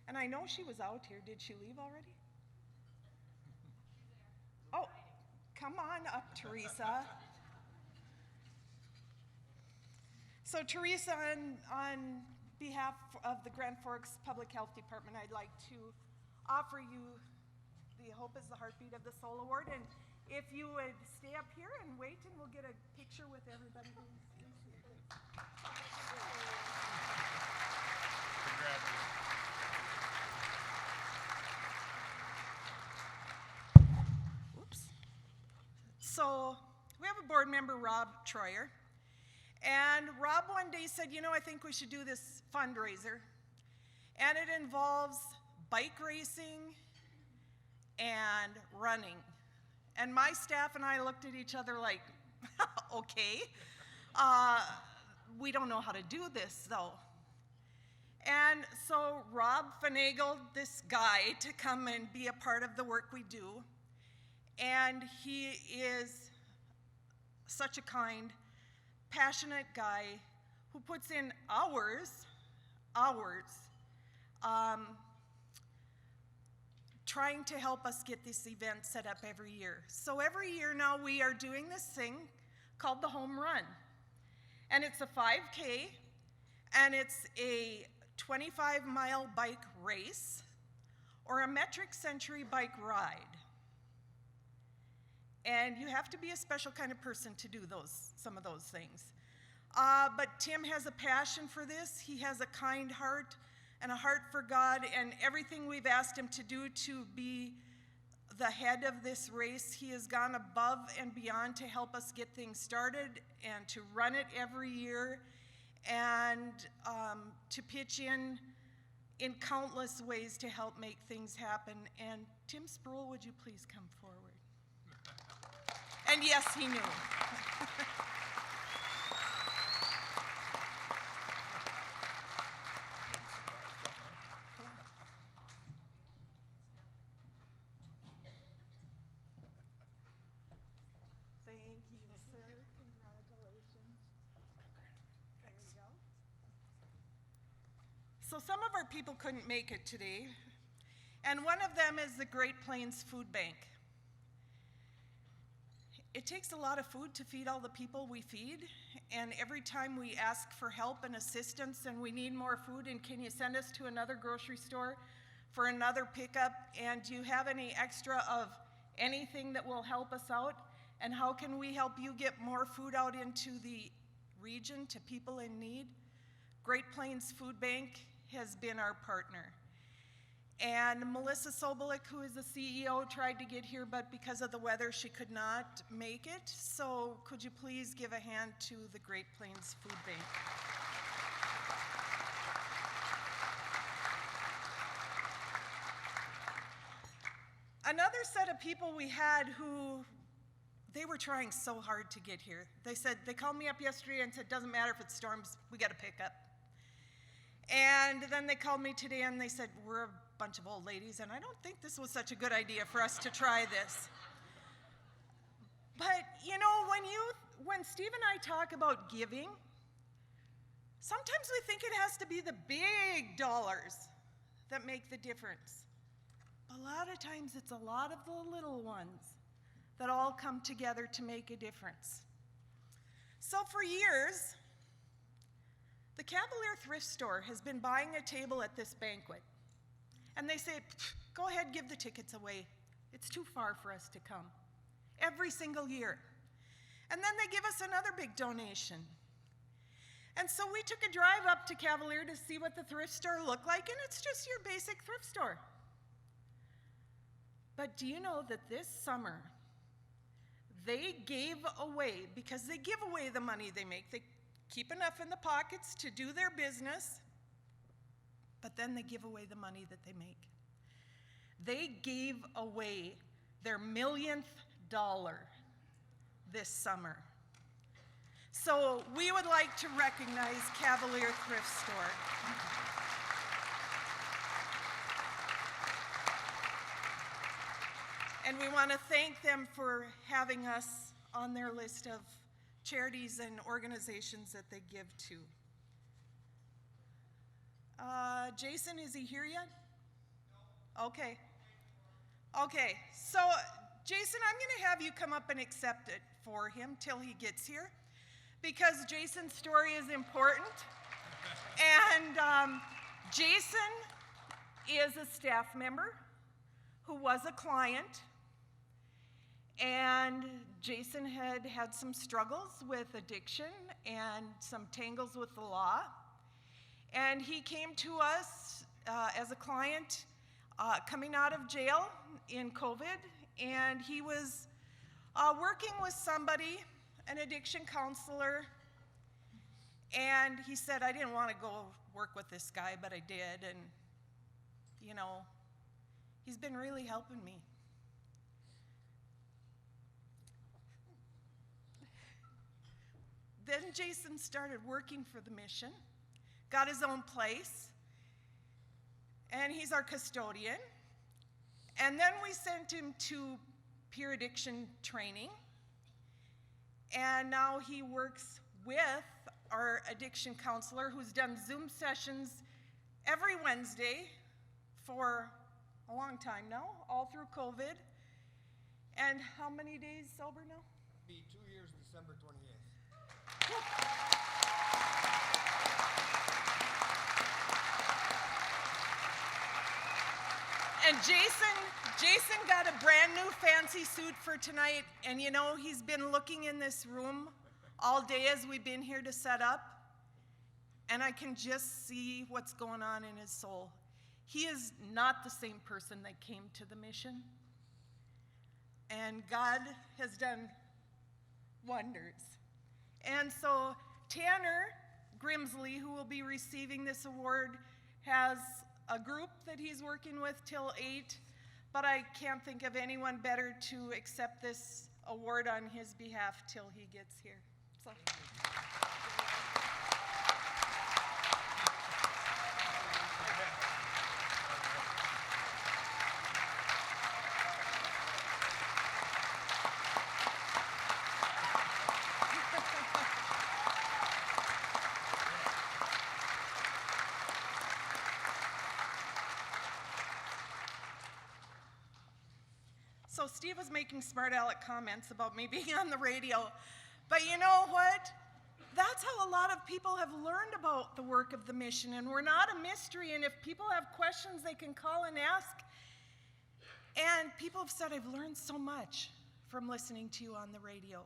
And I know she was out here. Did she leave already? Oh, come on up, Teresa. So Teresa, on behalf of the Grand Forks Public Health Department, I'd like to offer you the Hope is the Heartbeat of the Soul Award. And if you would stay up here and wait, and we'll get a picture with everybody who's here. Oops. So we have a board member, Rob Troyer. And Rob one day said, you know, I think we should do this fundraiser. And it involves bike racing and running. And my staff and I looked at each other like, okay, we don't know how to do this though. And so Rob finagled this guy to come and be a part of the work we do. And he is such a kind, passionate guy who puts in hours, trying to help us get this event set up every year. So every year now we are doing this thing called the Home Run. And it's a 5K, and it's a 25-mile bike race or a metric century bike ride. And you have to be a special kind of person to do some of those things. But Tim has a passion for this. He has a kind heart and a heart for God, and everything we've asked him to do to be the head of this race, he has gone above and beyond to help us get things started and to run it every year and to pitch in countless ways to help make things happen. And Tim Sproul, would you please come forward? And yes, he knew. Thank you, sir. Congratulations. There you go. So some of our people couldn't make it today, and one of them is the Great Plains Food Bank. It takes a lot of food to feed all the people we feed, and every time we ask for help and assistance and we need more food, and can you send us to another grocery store for another pickup, and do you have any extra of anything that will help us out, and how can we help you get more food out into the region to people in need? Great Plains Food Bank has been our partner. And Melissa Sobolik, who is the CEO, tried to get here, but because of the weather, she could not make it. So could you please give a hand to the Great Plains Food Bank? Another set of people we had who, they were trying so hard to get here. They called me up yesterday and said, doesn't matter if it storms, we got to pick up. And then they called me today and they said, we're a bunch of old ladies, and I don't think this was such a good idea for us to try this. But you know, when Steve and I talk about giving, sometimes we think it has to be the big dollars that make the difference. A lot of times it's a lot of the little ones that all come together to make a difference. So for years, the Cavalier Thrift Store has been buying a table at this banquet. And they say, go ahead, give the tickets away. It's too far for us to come. Every single year. And then they give us another big donation. And so we took a drive up to Cavalier to see what the thrift store looked like, and it's just your basic thrift store. But do you know that this summer, they gave away, because they give away the money they make. They keep enough in the pockets to do their business, but then they give away the money that they make. They gave away their millionth dollar this summer. So we would like to recognize Cavalier Thrift Store. And we want to thank them for having us on their list of charities and organizations that they give to. Jason, is he here yet? No. Okay. Okay, so Jason, I'm going to have you come up and accept it for him till he gets here, because Jason's story is important. And Jason is a staff member who was a client, and Jason had some struggles with addiction and some tangles with the law. And he came to us as a client coming out of jail in COVID, and he was working with somebody, an addiction counselor, and he said, I didn't want to go work with this guy, but I did, and you know, he's been really helping me. Then Jason started working for the mission, got his own place, and he's our custodian. And then we sent him to peer addiction training, and now he works with our addiction counselor, who's done Zoom sessions every Wednesday for a long time now, all through COVID. And how many days sober now? Be 2 years, December 28th. And Jason got a brand new fancy suit for tonight, and you know, he's been looking in this room all day as we've been here to set up, and I can just see what's going on in his soul. He is not the same person that came to the mission, and God has done wonders. And so Tanner Grimsley, who will be receiving this award, has a group that he's working with till 8, but I can't think of anyone better to accept this award on his behalf till he gets here. So. So Steve was making smart aleck comments about me being on the radio, but you know what? That's how a lot of people have learned about the work of the mission, and we're not a mystery, and if people have questions, they can call and ask. And people have said, I've learned so much from listening to you on the radio.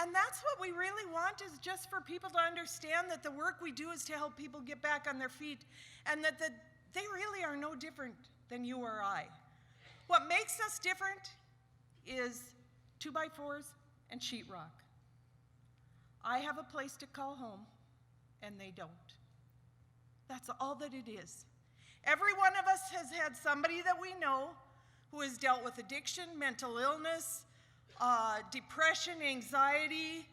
And that's what we really want, is just for people to understand that the work we do is to help people get back on their feet, and that they really are no different than you or I. What makes us different is 2x4s and sheetrock. I have a place to call home, and they don't. That's all that it is. Every one of us has had somebody that we know who has dealt with addiction, mental illness, depression, anxiety.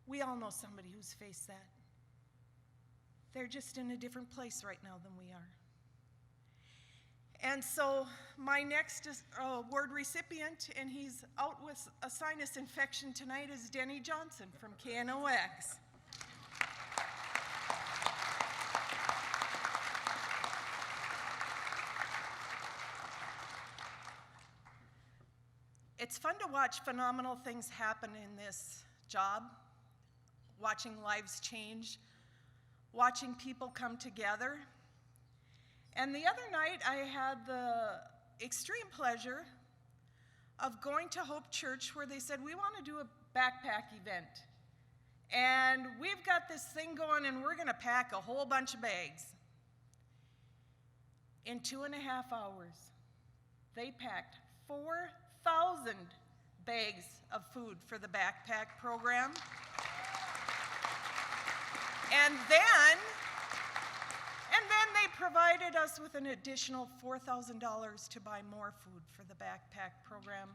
We all know somebody who's faced that. They're just in a different place right now than we are. And so my next award recipient, and he's out with a sinus infection tonight, is Denny Johnson from KNOX. It's fun to watch phenomenal things happen in this job, watching lives change, watching people come together. And the other night, I had the extreme pleasure of going to Hope Church, where they said, we want to do a backpack event. And we've got this thing going, and we're going to pack a whole bunch of bags. In 2.5 hours, they packed 2,000 bags of food for the backpack program. And then they provided us with an additional $4,000 to buy more food for the backpack program.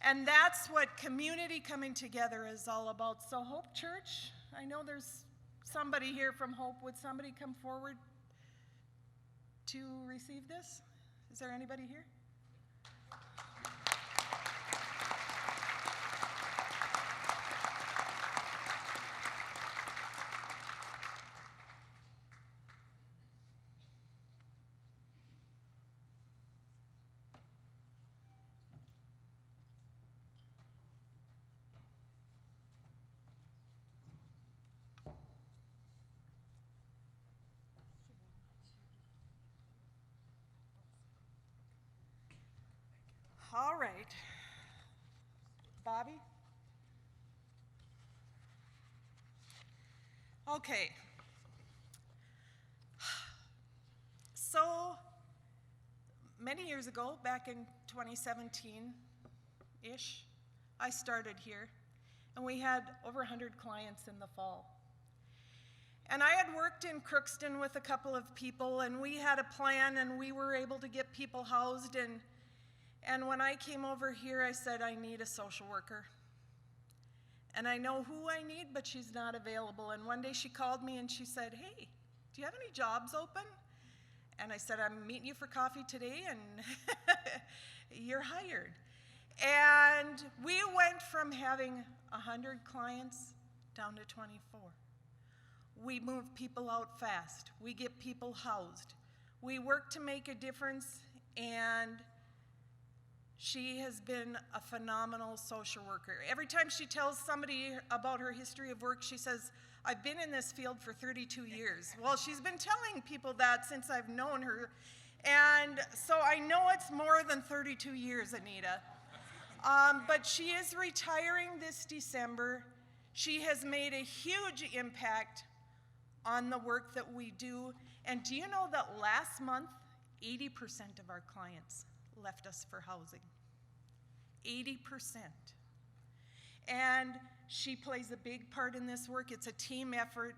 And that's what community coming together is all about. So Hope Church, I know there's somebody here from Hope. Would somebody come forward to receive this? Is there anybody here? All right. Bobby? Okay. So, many years ago, back in 2017-ish, I started here, and we had over 100 clients in the fall. And I had worked in Crookston with a couple of people, and we had a plan, and we were able to get people housed, and when I came over here, I said, I need a social worker. And I know who I need, but she's not available. And one day she called me and she said, hey, do you have any jobs open? And I said, I'm meeting you for coffee today, and you're hired. And we went from having 100 clients down to 24. We move people out fast. We get people housed. We work to make a difference, and she has been a phenomenal social worker. Every time she tells somebody about her history of work, she says, I've been in this field for 32 years. Well, she's been telling people that since I've known her. And so I know it's more than 32 years, Anita. But she is retiring this December. She has made a huge impact on the work that we do. And do you know that last month, 80% of our clients left us for housing? 80%. And she plays a big part in this work. It's a team effort,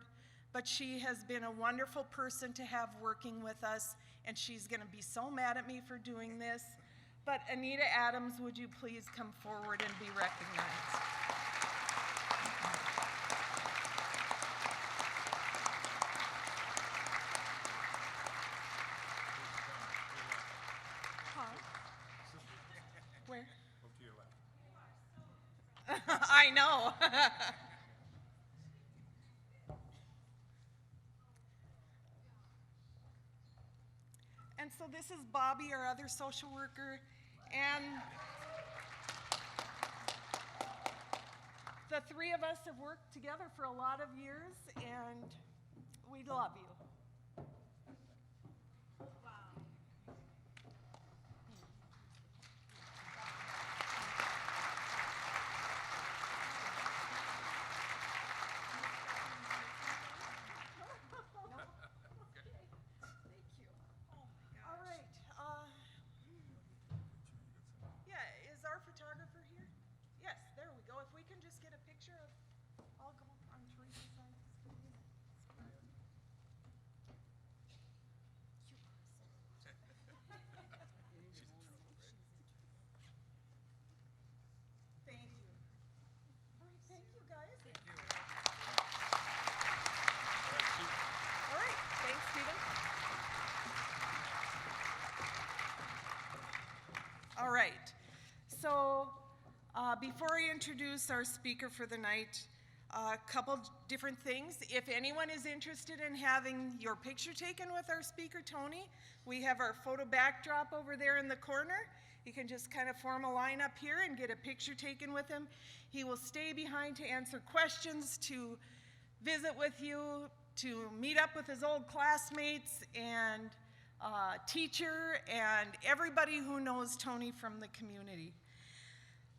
but she has been a wonderful person to have working with us, and she's going to be so mad at me for doing this. But Anita Adams, would you please come forward and be recognized? Where? Over to your left. I know. And so this is Bobby, our other social worker, and the three of us have worked together for a lot of years, and we love you. All right, so before I introduce our speaker for the night, a couple different things. If anyone is interested in having your picture taken with our speaker, Tony, we have our photo backdrop over there in the corner. You can just kind of form a line up here and get a picture taken with him. He will stay behind to answer questions, to visit with you, to meet up with his old classmates and teacher and everybody who knows Tony from the community.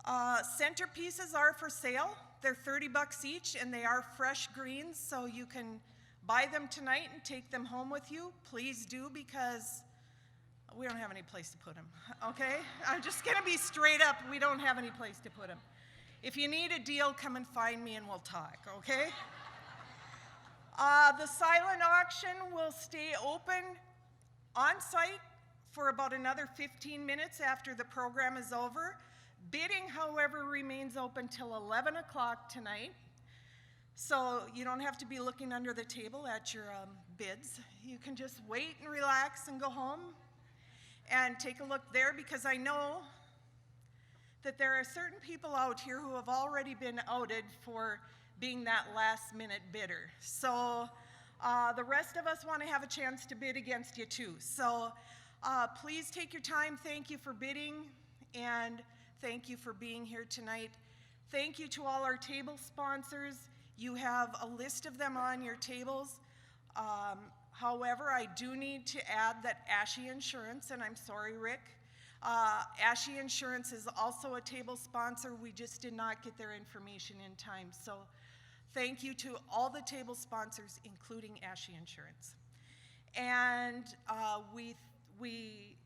Centerpieces are for sale. They're $30 each, and they are fresh greens, so you can buy them tonight and take them home with you. Please do, because We don't have any place to put him, okay? I'm just gonna be straight up, we don't have any place to put him. If you need a deal, come and find me and we'll talk, okay? The silent auction will stay open on site for about another 15 minutes after the program is over. Bidding, however, remains open till 11 o'clock tonight. So you don't have to be looking under the table at your bids. You can just wait and relax and go home and take a look there, because I know that there are certain people out here who have already been outed for being that last minute bidder. So the rest of us want to have a chance to bid against you too. So please take your time. Thank you for bidding, and thank you for being here tonight. Thank you to all our table sponsors. You have a list of them on your tables. However, I do need to add that Ashy Insurance, and I'm sorry, Rick, Ashy Insurance is also a table sponsor. We just did not get their information in time. So thank you to all the table sponsors, including Ashy Insurance. And we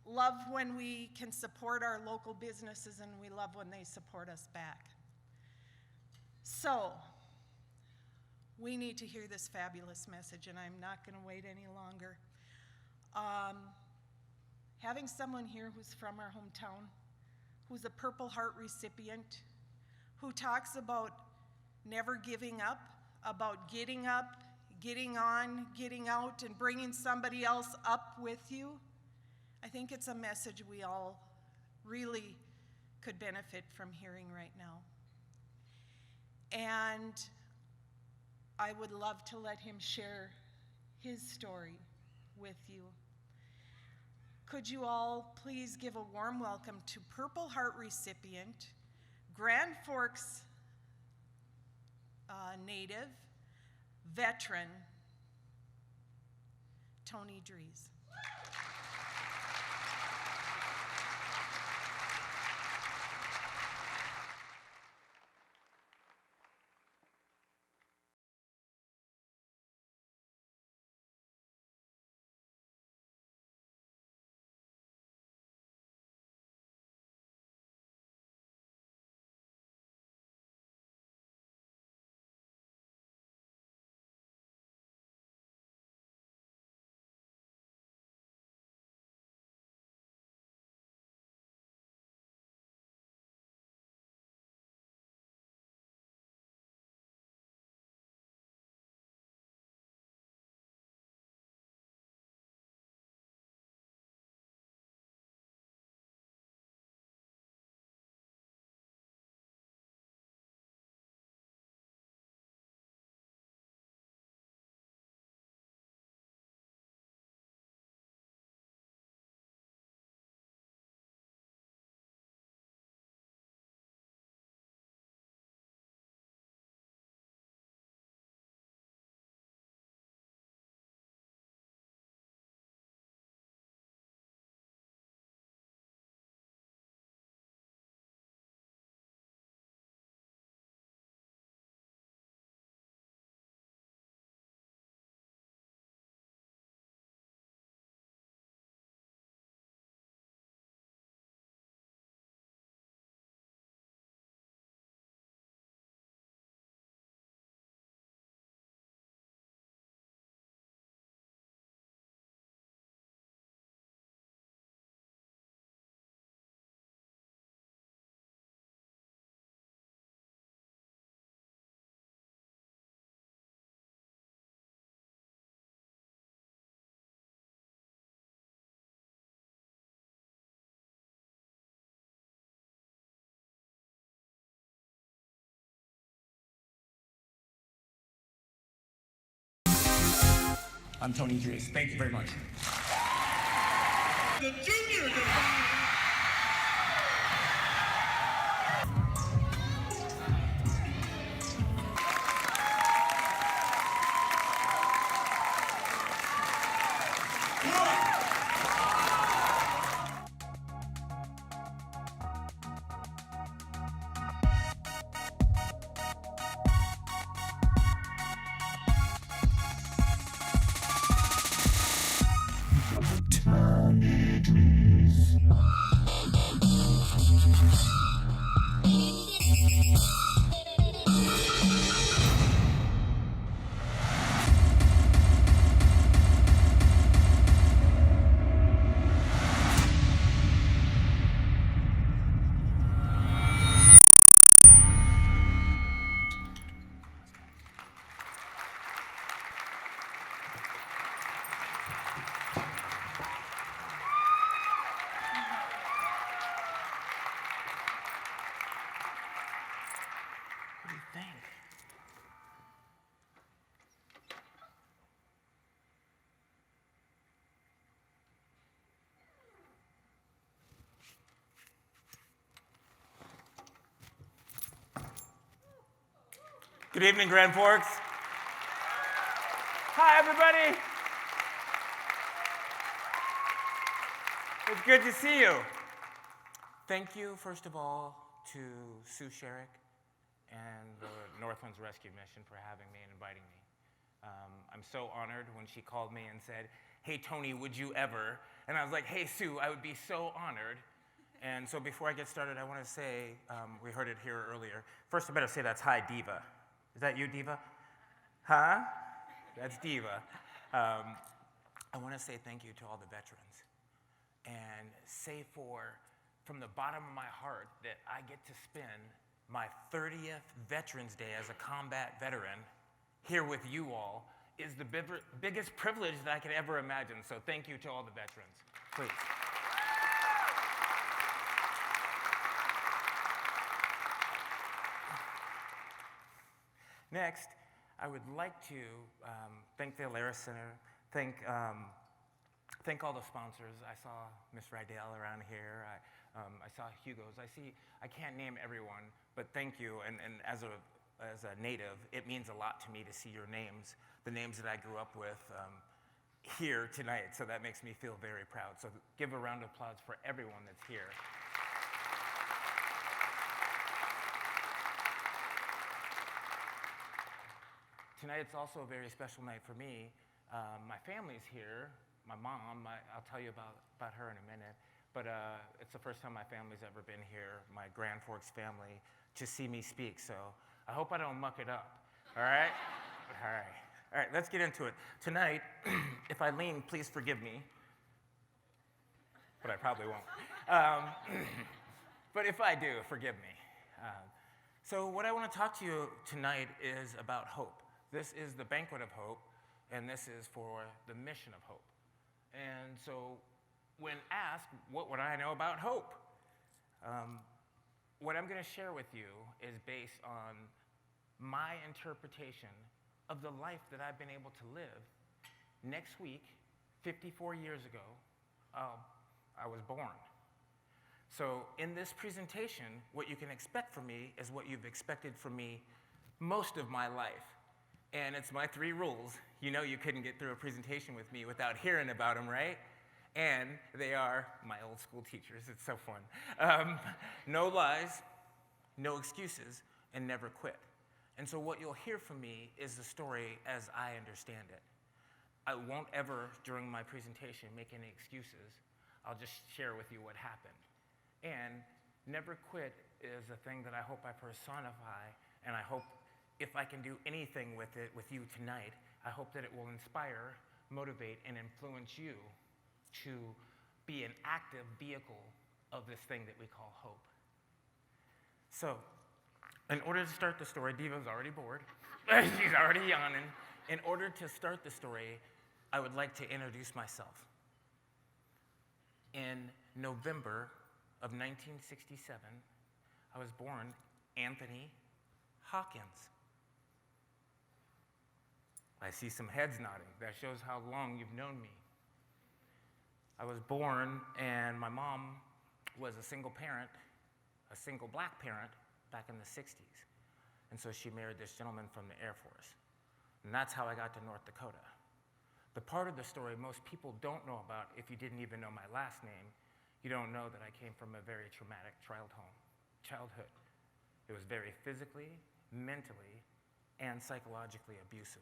love when we can support our local businesses, and we love when they support us back. So we need to hear this fabulous message, and I'm not going to wait any longer. Having someone here who's from our hometown, who's a Purple Heart recipient, who talks about never giving up, about getting up, getting on, getting out, and bringing somebody else up with you, I think it's a message we all really could benefit from hearing right now. And I would love to let him share his story with you. Could you all please give a warm welcome to Purple Heart recipient, Grand Forks native, veteran, Tony Drees. I'm Tony Drees. Thank you very much. The junior Turn. What do you think? Good evening, Grand Forks. Hi, everybody. It's good to see you. Thank you, first of all, to Sue Sherrick and the Northlands Rescue Mission for having me and inviting me. I'm so honored when she called me and said, "Hey, Tony, would you ever?" And I was like, "Hey, Sue, I would be so honored." And so before I get started, I want to say, we heard it here earlier. First, I better say that's Hi, Diva. Is that you, Diva? Huh? That's Diva. I want to say thank you to all the veterans and say from the bottom of my heart that I get to spend my 30th Veterans Day as a combat veteran here with you all is the biggest privilege that I could ever imagine. So thank you to all the veterans, please. Next, I would like to thank the Alara Center, thank all the sponsors. I saw Miss Rydell around here. I saw Hugo's. I can't name everyone, but thank you. And as a native, it means a lot to me to see your names, the names that I grew up with here tonight. So that makes me feel very proud. So give a round of applause for everyone that's here. Tonight, it's also a very special night for me. My family's here. My mom, I'll tell you about her in a minute, but it's the first time my family's ever been here, my Grand Forks family, to see me speak, so I hope I don't muck it up, all right? All right, let's get into it. Tonight, if I lean, please forgive me, but I probably won't. But if I do, forgive me. So what I want to talk to you tonight is about hope. This is the Banquet of Hope, and this is for the mission of hope. And so when asked, what would I know about hope? What I'm going to share with you is based on my interpretation of the life that I've been able to live. Next week, 54 years ago, I was born. So in this presentation, what you can expect from me is what you've expected from me most of my life. And it's my 3 rules. You know you couldn't get through a presentation with me without hearing about them, right? And they are my old school teachers. It's so fun. No lies, no excuses, and never quit. And so what you'll hear from me is the story as I understand it. I won't ever, during my presentation, make any excuses. I'll just share with you what happened. And never quit is a thing that I hope I personify, and I hope if I can do anything with it with you tonight, I hope that it will inspire, motivate, and influence you to be an active vehicle of this thing that we call hope. So, in order to start the story, Diva's already bored. She's already yawning. In order to start the story, I would like to introduce myself. In November of 1967, I was born Anthony Hawkins. I see some heads nodding. That shows how long you've known me. I was born, and my mom was a single parent, a single black parent, back in the 60s. And so she married this gentleman from the Air Force. And that's how I got to North Dakota. The part of the story most people don't know about, if you didn't even know my last name, you don't know that I came from a very traumatic childhood. It was very physically, mentally, and psychologically abusive.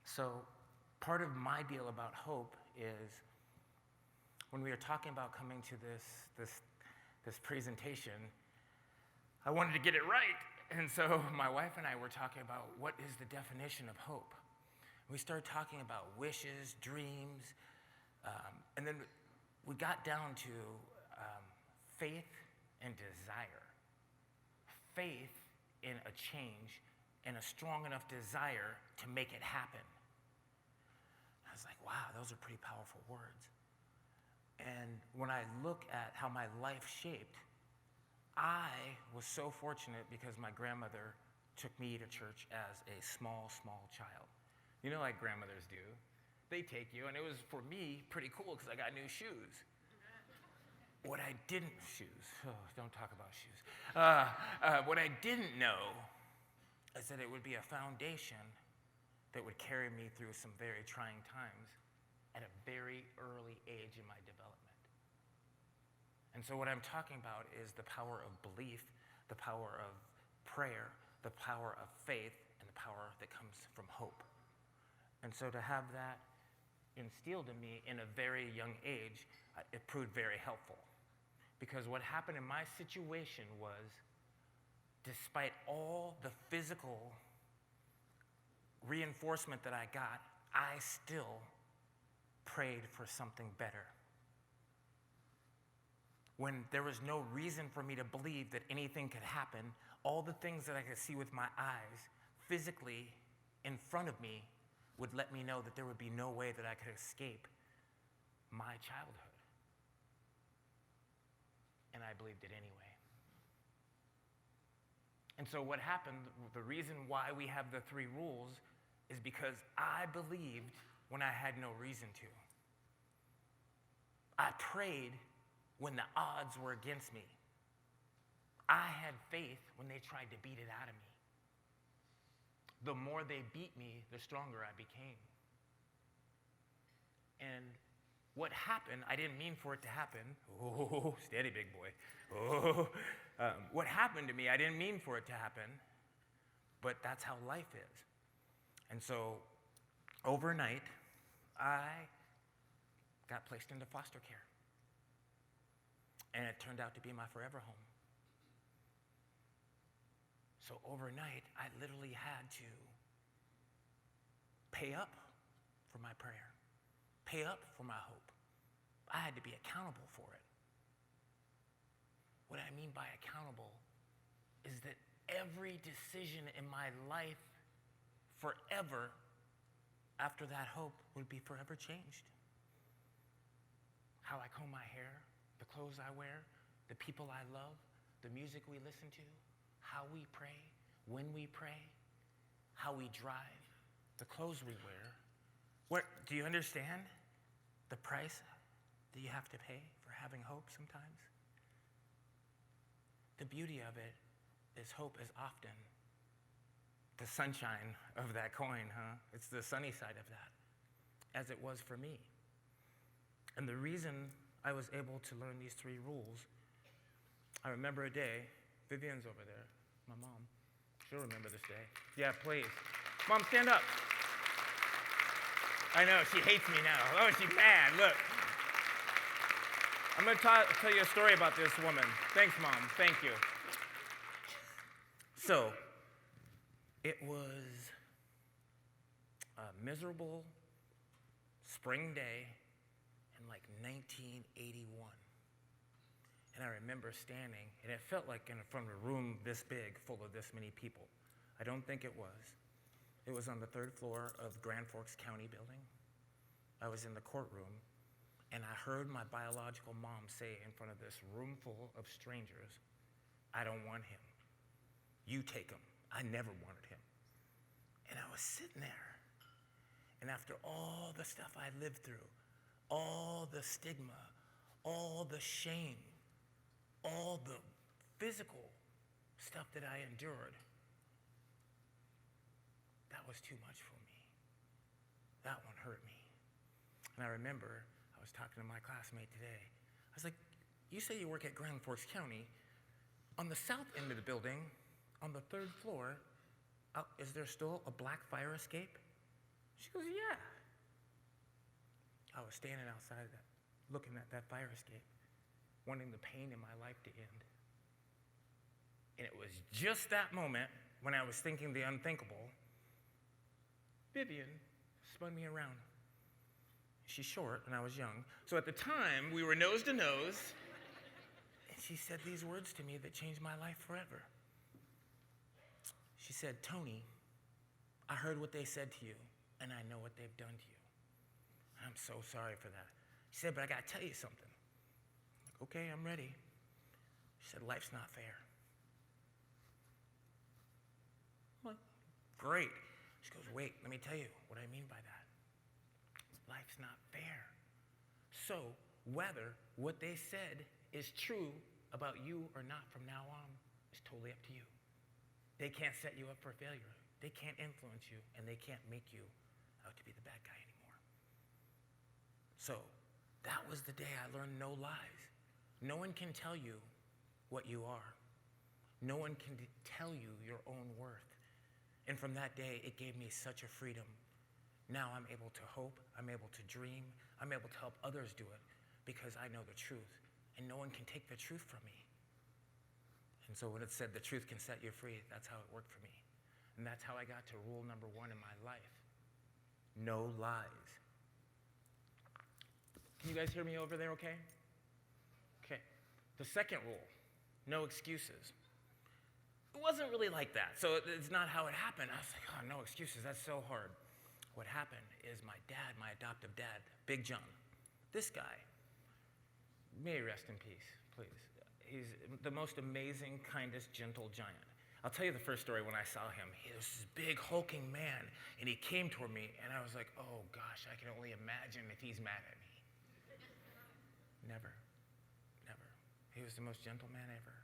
So part of my deal about hope is when we were talking about coming to this presentation, I wanted to get it right. And so my wife and I were talking about what is the definition of hope. We started talking about wishes, dreams, and then we got down to faith and desire. Faith in a change and a strong enough desire to make it happen. I was like, wow, those are pretty powerful words. And when I look at how my life shaped, I was so fortunate because my grandmother took me to church as a small child. You know, like grandmothers do. They take you, and it was, for me, pretty cool because I got new shoes. What I didn't, don't talk about shoes. What I didn't know is that it would be a foundation that would carry me through some very trying times at a very early age in my development. And so what I'm talking about is the power of belief, the power of prayer, the power of faith, and the power that comes from hope. And so to have that instilled in me in a very young age, it proved very helpful. Because what happened in my situation was, despite all the physical reinforcement that I got, I still prayed for something better. When there was no reason for me to believe that anything could happen, all the things that I could see with my eyes physically in front of me would let me know that there would be no way that I could escape my childhood. And I believed it anyway. And so what happened, the reason why we have the 3 rules is because I believed when I had no reason to. I prayed when the odds were against me. I had faith when they tried to beat it out of me. The more they beat me, the stronger I became. And what happened, I didn't mean for it to happen. Oh, steady, big boy. Oh, what happened to me, I didn't mean for it to happen, but that's how life is. And so, overnight, I got placed into foster care. And it turned out to be my forever home. So overnight, I literally had to pay up for my prayer, pay up for my hope. I had to be accountable for it. What I mean by accountable is that every decision in my life forever after that hope would be forever changed. How I comb my hair, the clothes I wear, the people I love, the music we listen to, how we pray, when we pray, how we drive, the clothes we wear. Do you understand the price that you have to pay for having hope sometimes? The beauty of it is hope is often the sunshine of that coin, huh? It's the sunny side of that, as it was for me. And the reason I was able to learn these 3 rules, I remember a day, Vivian's over there, my mom. She'll remember this day. Yeah, please. Mom, stand up. I know, she hates me now. Oh, she's mad, look. I'm going to tell you a story about this woman. Thanks, Mom. Thank you. So, it was a miserable spring day in like 1981. And I remember standing, and it felt like in front of a room this big, full of this many people. I don't think it was. It was on the 3rd floor of Grand Forks County building. I was in the courtroom, and I heard my biological mom say in front of this room full of strangers, I don't want him. You take him. I never wanted him. And I was sitting there, and after all the stuff I lived through, all the stigma, all the shame, all the physical stuff that I endured, that was too much for me. That one hurt me. And I remember I was talking to my classmate today. I was like, you say you work at Grand Forks County. On the south end of the building, on the 3rd floor, is there still a black fire escape? She goes, yeah. I was standing outside of that looking at that fire escape, wanting the pain in my life to end. And it was just that moment when I was thinking the unthinkable, Vivian spun me around. She's short and I was young. So at the time, we were nose to nose. And she said these words to me that changed my life forever. She said, Tony, I heard what they said to you, and I know what they've done to you. I'm so sorry for that. She said, but I gotta tell you something. I'm like, okay, I'm ready. She said, life's not fair. I'm like, great. She goes, wait, let me tell you what I mean by that. Life's not fair. So whether what they said is true about you or not from now on is totally up to you. They can't set you up for failure. They can't influence you, and they can't make you out to be the bad guy anymore. So that was the day I learned no lies. No one can tell you what you are. No one can tell you your own worth. And from that day, it gave me such a freedom. Now I'm able to hope, I'm able to dream, I'm able to help others do it because I know the truth, and no one can take the truth from me. And so when it said the truth can set you free, that's how it worked for me. And that's how I got to rule number one in my life. No lies. Can you guys hear me over there okay? Okay. The second rule, no excuses. It wasn't really like that. So it's not how it happened. I was like, oh, no excuses, that's so hard. What happened is my dad, my adoptive dad, Big John, this guy, may he rest in peace, please. He's the most amazing, kindest, gentle giant. I'll tell you the first story when I saw him. He was this big, hulking man, and he came toward me, and I was like, oh gosh, I can only imagine if he's mad at me. Never, never. He was the most gentle man ever.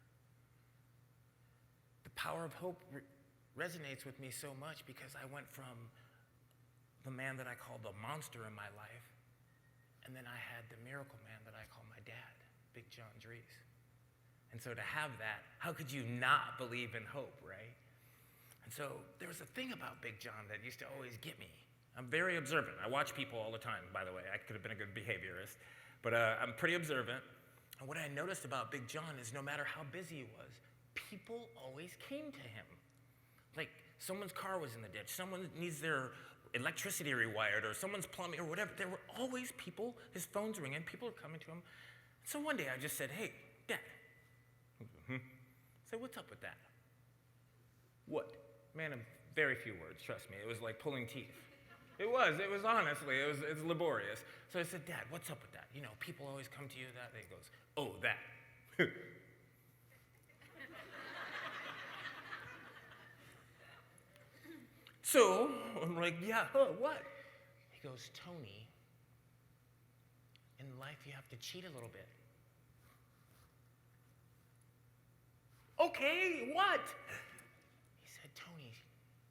The power of hope resonates with me so much because I went from the man that I called the monster in my life, and then I had the miracle man that I call my dad, Big John Drees. And so to have that, how could you not believe in hope, right? And so there was a thing about Big John that used to always get me. I'm very observant. I watch people all the time, by the way. I could have been a good behaviorist, but I'm pretty observant. And what I noticed about Big John is no matter how busy he was, people always came to him. Like someone's car was in the ditch, someone needs their electricity rewired, or someone's plumbing, or whatever. There were always people, his phone's ringing, people are coming to him. So one day I just said, hey, Dad. So what's up with that? What? Man of very few words, trust me. It was like pulling teeth. It was honestly, it's laborious. So I said, Dad, what's up with that? You know, people always come to you that. And he goes, oh, that. So I'm like, yeah, what? He goes, Tony, in life you have to cheat a little bit. Okay, what? He said, Tony,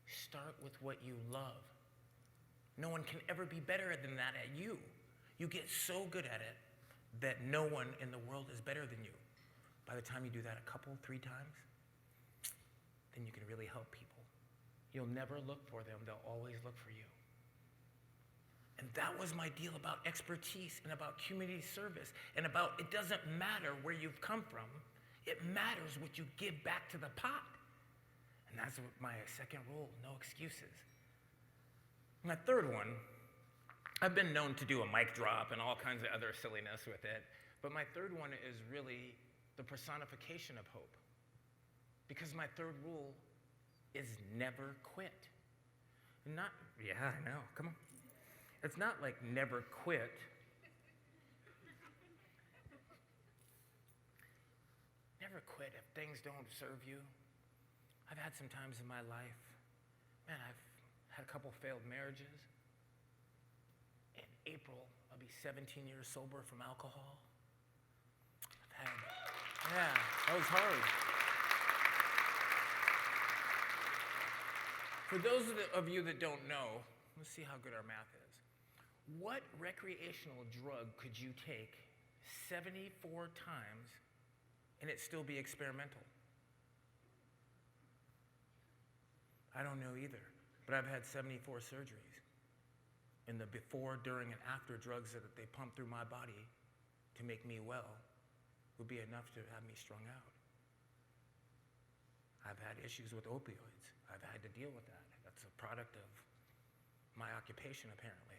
start with what you love. No one can ever be better than that at you. You get so good at it that no one in the world is better than you. By the time you do that a couple, 3 times, then you can really help people. You'll never look for them, they'll always look for you. And that was my deal about expertise and about community service and about it doesn't matter where you've come from. It matters what you give back to the pot. And that's my second rule, no excuses. My third one, I've been known to do a mic drop and all kinds of other silliness with it, but my third one is really the personification of hope. Because my third rule is never quit. Yeah, I know, come on. It's not like never quit. Never quit if things don't serve you. I've had some times in my life, man, I've had a couple failed marriages. In April, I'll be 17 years sober from alcohol. Yeah, that was hard. For those of you that don't know, let's see how good our math is. What recreational drug could you take 74 times and it still be experimental? I don't know either, but I've had 74 surgeries. And the before, during, and after drugs that they pump through my body to make me well would be enough to have me strung out. I've had issues with opioids. I've had to deal with that. That's a product of my occupation, apparently.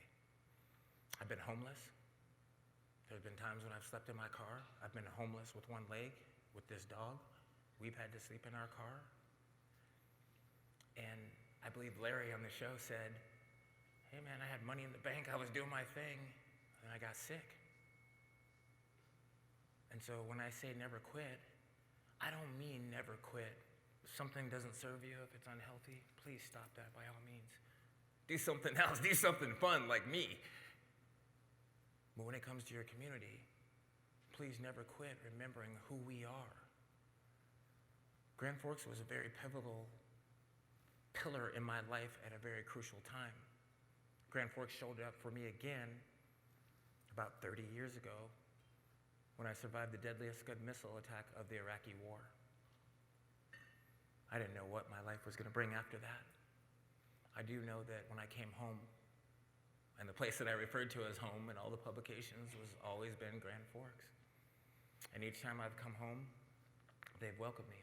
I've been homeless. There have been times when I've slept in my car. I've been homeless with one leg, with this dog. We've had to sleep in our car. And I believe Larry on the show said, hey man, I had money in the bank, I was doing my thing, and I got sick. And so when I say never quit, I don't mean never quit. If something doesn't serve you, if it's unhealthy, please stop that by all means. Do something else, do something fun like me. But when it comes to your community, please never quit remembering who we are. Grand Forks was a very pivotal pillar in my life at a very crucial time. Grand Forks showed up for me again about 30 years ago when I survived the deadliest Scud missile attack of the Iraqi war. I didn't know what my life was going to bring after that. I do know that when I came home, and the place that I referred to as home in all the publications was always been Grand Forks. And each time I've come home, they've welcomed me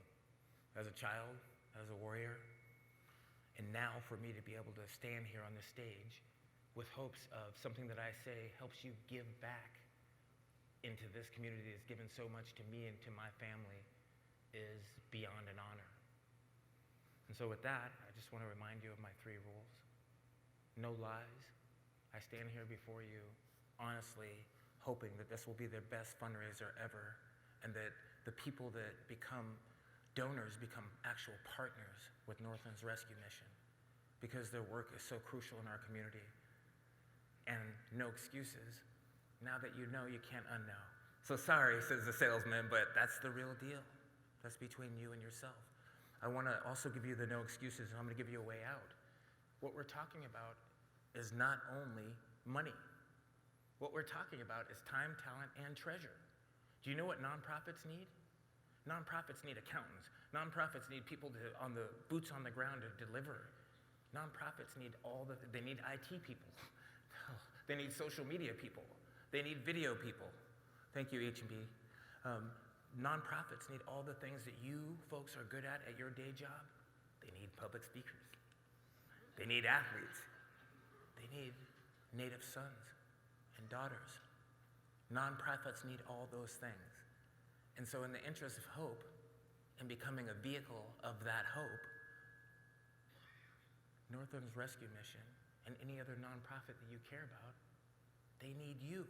as a child, as a warrior, and now for me to be able to stand here on this stage with hopes of something that I say helps you give back into this community that's given so much to me and to my family is beyond an honor. And so with that, I just want to remind you of my 3 rules. No lies. I stand here before you honestly hoping that this will be their best fundraiser ever and that the people that become donors become actual partners with Northland's rescue mission because their work is so crucial in our community. And no excuses. Now that you know, you can't unknow. So sorry, says the salesman, but that's the real deal. That's between you and yourself. I want to also give you the no excuses, and I'm going to give you a way out. What we're talking about is not only money. What we're talking about is time, talent, and treasure. Do you know what nonprofits need? Nonprofits need accountants. Nonprofits need people on the boots on the ground to deliver. Nonprofits need they need IT people. They need social media people. They need video people. Thank you, H&B. Nonprofits need all the things that you folks are good at your day job. They need public speakers. They need athletes. They need native sons and daughters. Nonprofits need all those things. And so in the interest of hope and becoming a vehicle of that hope, Northland's Rescue Mission and any other nonprofit that you care about, they need you.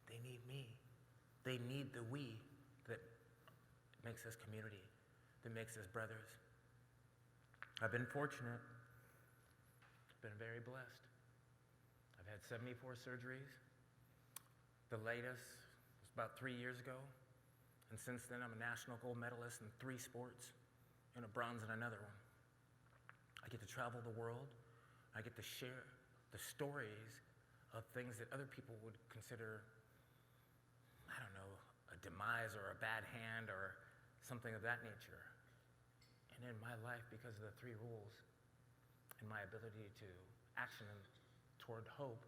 They need me. They need the we that makes us community, that makes us brothers. I've been fortunate. Been very blessed. I've had 74 surgeries. The latest was about 3 years ago. And since then, I'm a national gold medalist in 3 sports and a bronze in another one. I get to travel the world. I get to share the stories of things that other people would consider, I don't know, a demise or a bad hand or something of that nature. And in my life, because of the 3 rules, and my ability to action toward hope,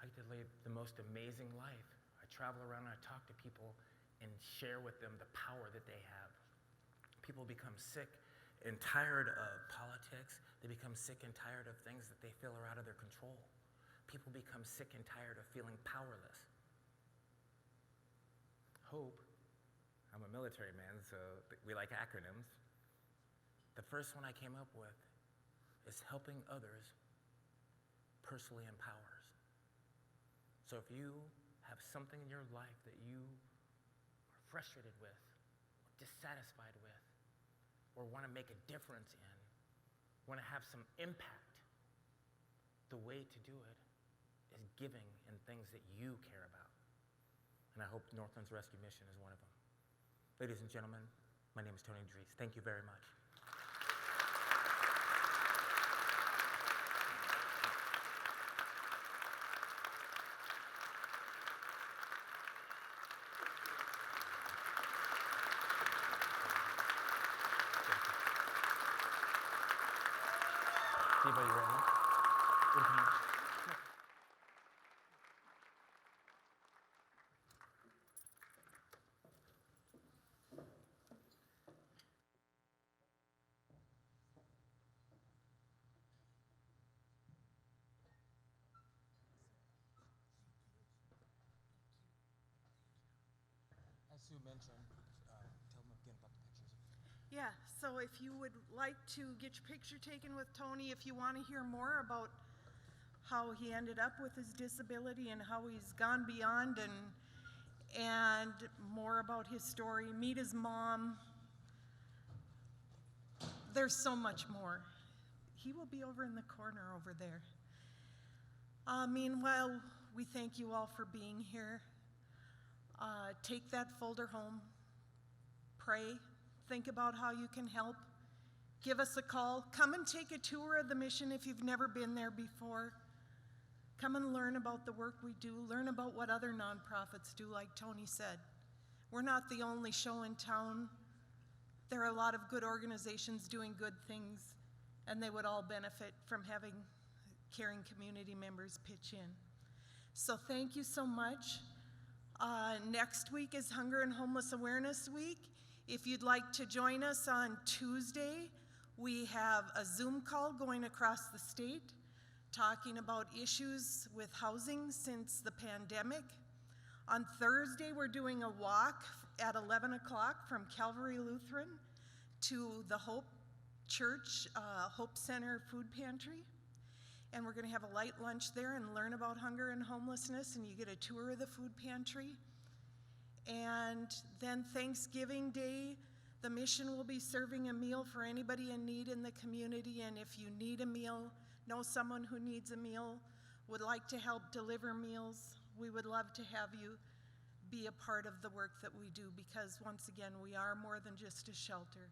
I get to live the most amazing life. I travel around and I talk to people and share with them the power that they have. People become sick and tired of politics. They become sick and tired of things that they feel are out of their control. People become sick and tired of feeling powerless. Hope, I'm a military man, so we like acronyms. The first one I came up with is helping others personally empowers. So if you have something in your life that you are frustrated with, or dissatisfied with, or want to make a difference in, want to have some impact, the way to do it is giving in things that you care about. And I hope Northland's Rescue Mission is one of them. Ladies and gentlemen, my name is Tony Drees. Thank you very much. Steve, are you ready? Sue mentioned, tell them again about the pictures. Yeah, so if you would like to get your picture taken with Tony, if you want to hear more about how he ended up with his disability and how he's gone beyond, and more about his story, meet his mom. There's so much more. He will be over in the corner over there. Meanwhile, we thank you all for being here. Take that folder home. Pray. Think about how you can help. Give us a call. Come and take a tour of the mission if you've never been there before. Come and learn about the work we do. Learn about what other nonprofits do, like Tony said. We're not the only show in town. There are a lot of good organizations doing good things, and they would all benefit from having caring community members pitch in. So thank you so much. Next week is Hunger and Homeless Awareness Week. If you'd like to join us on Tuesday, we have a Zoom call going across the state talking about issues with housing since the pandemic. On Thursday, we're doing a walk at 11 o'clock from Calvary Lutheran to the Hope Church, Hope Center Food Pantry. And we're gonna have a light lunch there and learn about hunger and homelessness, and you get a tour of the food pantry. And then Thanksgiving Day, the mission will be serving a meal for anybody in need in the community, and if you need a meal, know someone who needs a meal, would like to help deliver meals, we would love to have you be a part of the work that we do, because once again, we are more than just a shelter.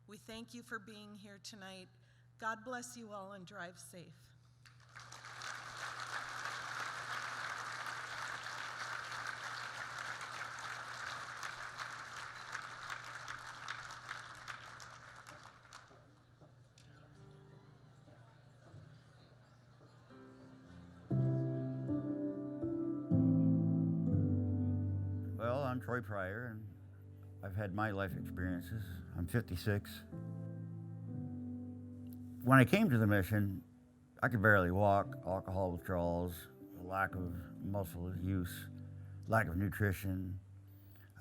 We thank you for being here tonight. God bless you all and drive safe. Well, I'm Troy Pryor, and I've had my life experiences. I'm 56. When I came to the mission, I could barely walk, alcohol withdrawals, a lack of muscle use, lack of nutrition.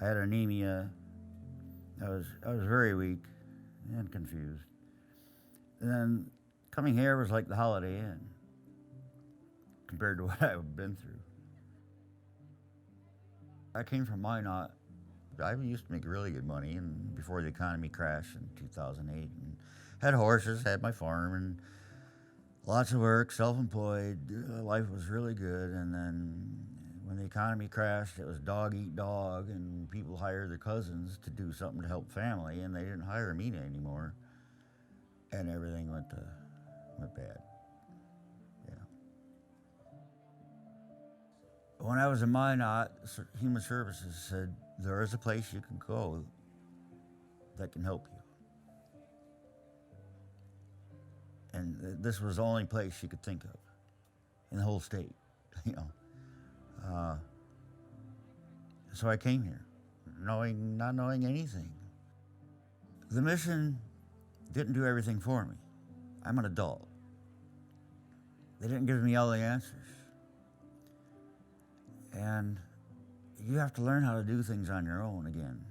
I had anemia. I was very weak and confused. And then coming here was like the Holiday Inn compared to what I've been through. I came from Minot. I used to make really good money, and before the economy crashed in 2008, and had horses, had my farm, and lots of work, self-employed. Life was really good, and then when the economy crashed, it was dog eat dog, and people hired their cousins to do something to help family, and they didn't hire me anymore, and everything went bad. When I was in Minot, Human Services said, there is a place you can go that can help you. And this was the only place you could think of in the whole state, you know. So I came here, not knowing anything. The mission didn't do everything for me. I'm an adult. They didn't give me all the answers. And you have to learn how to do things on your own again.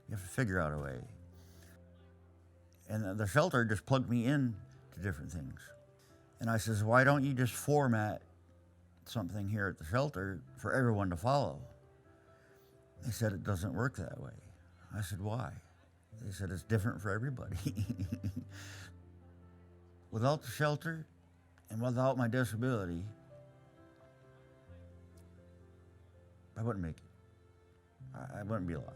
You have to figure out a way. And the shelter just plugged me in to different things. And I says, why don't you just format something here at the shelter for everyone to follow? They said, it doesn't work that way. I said, why? They said, it's different for everybody. Without the shelter and without my disability, I wouldn't make it. I wouldn't be alive.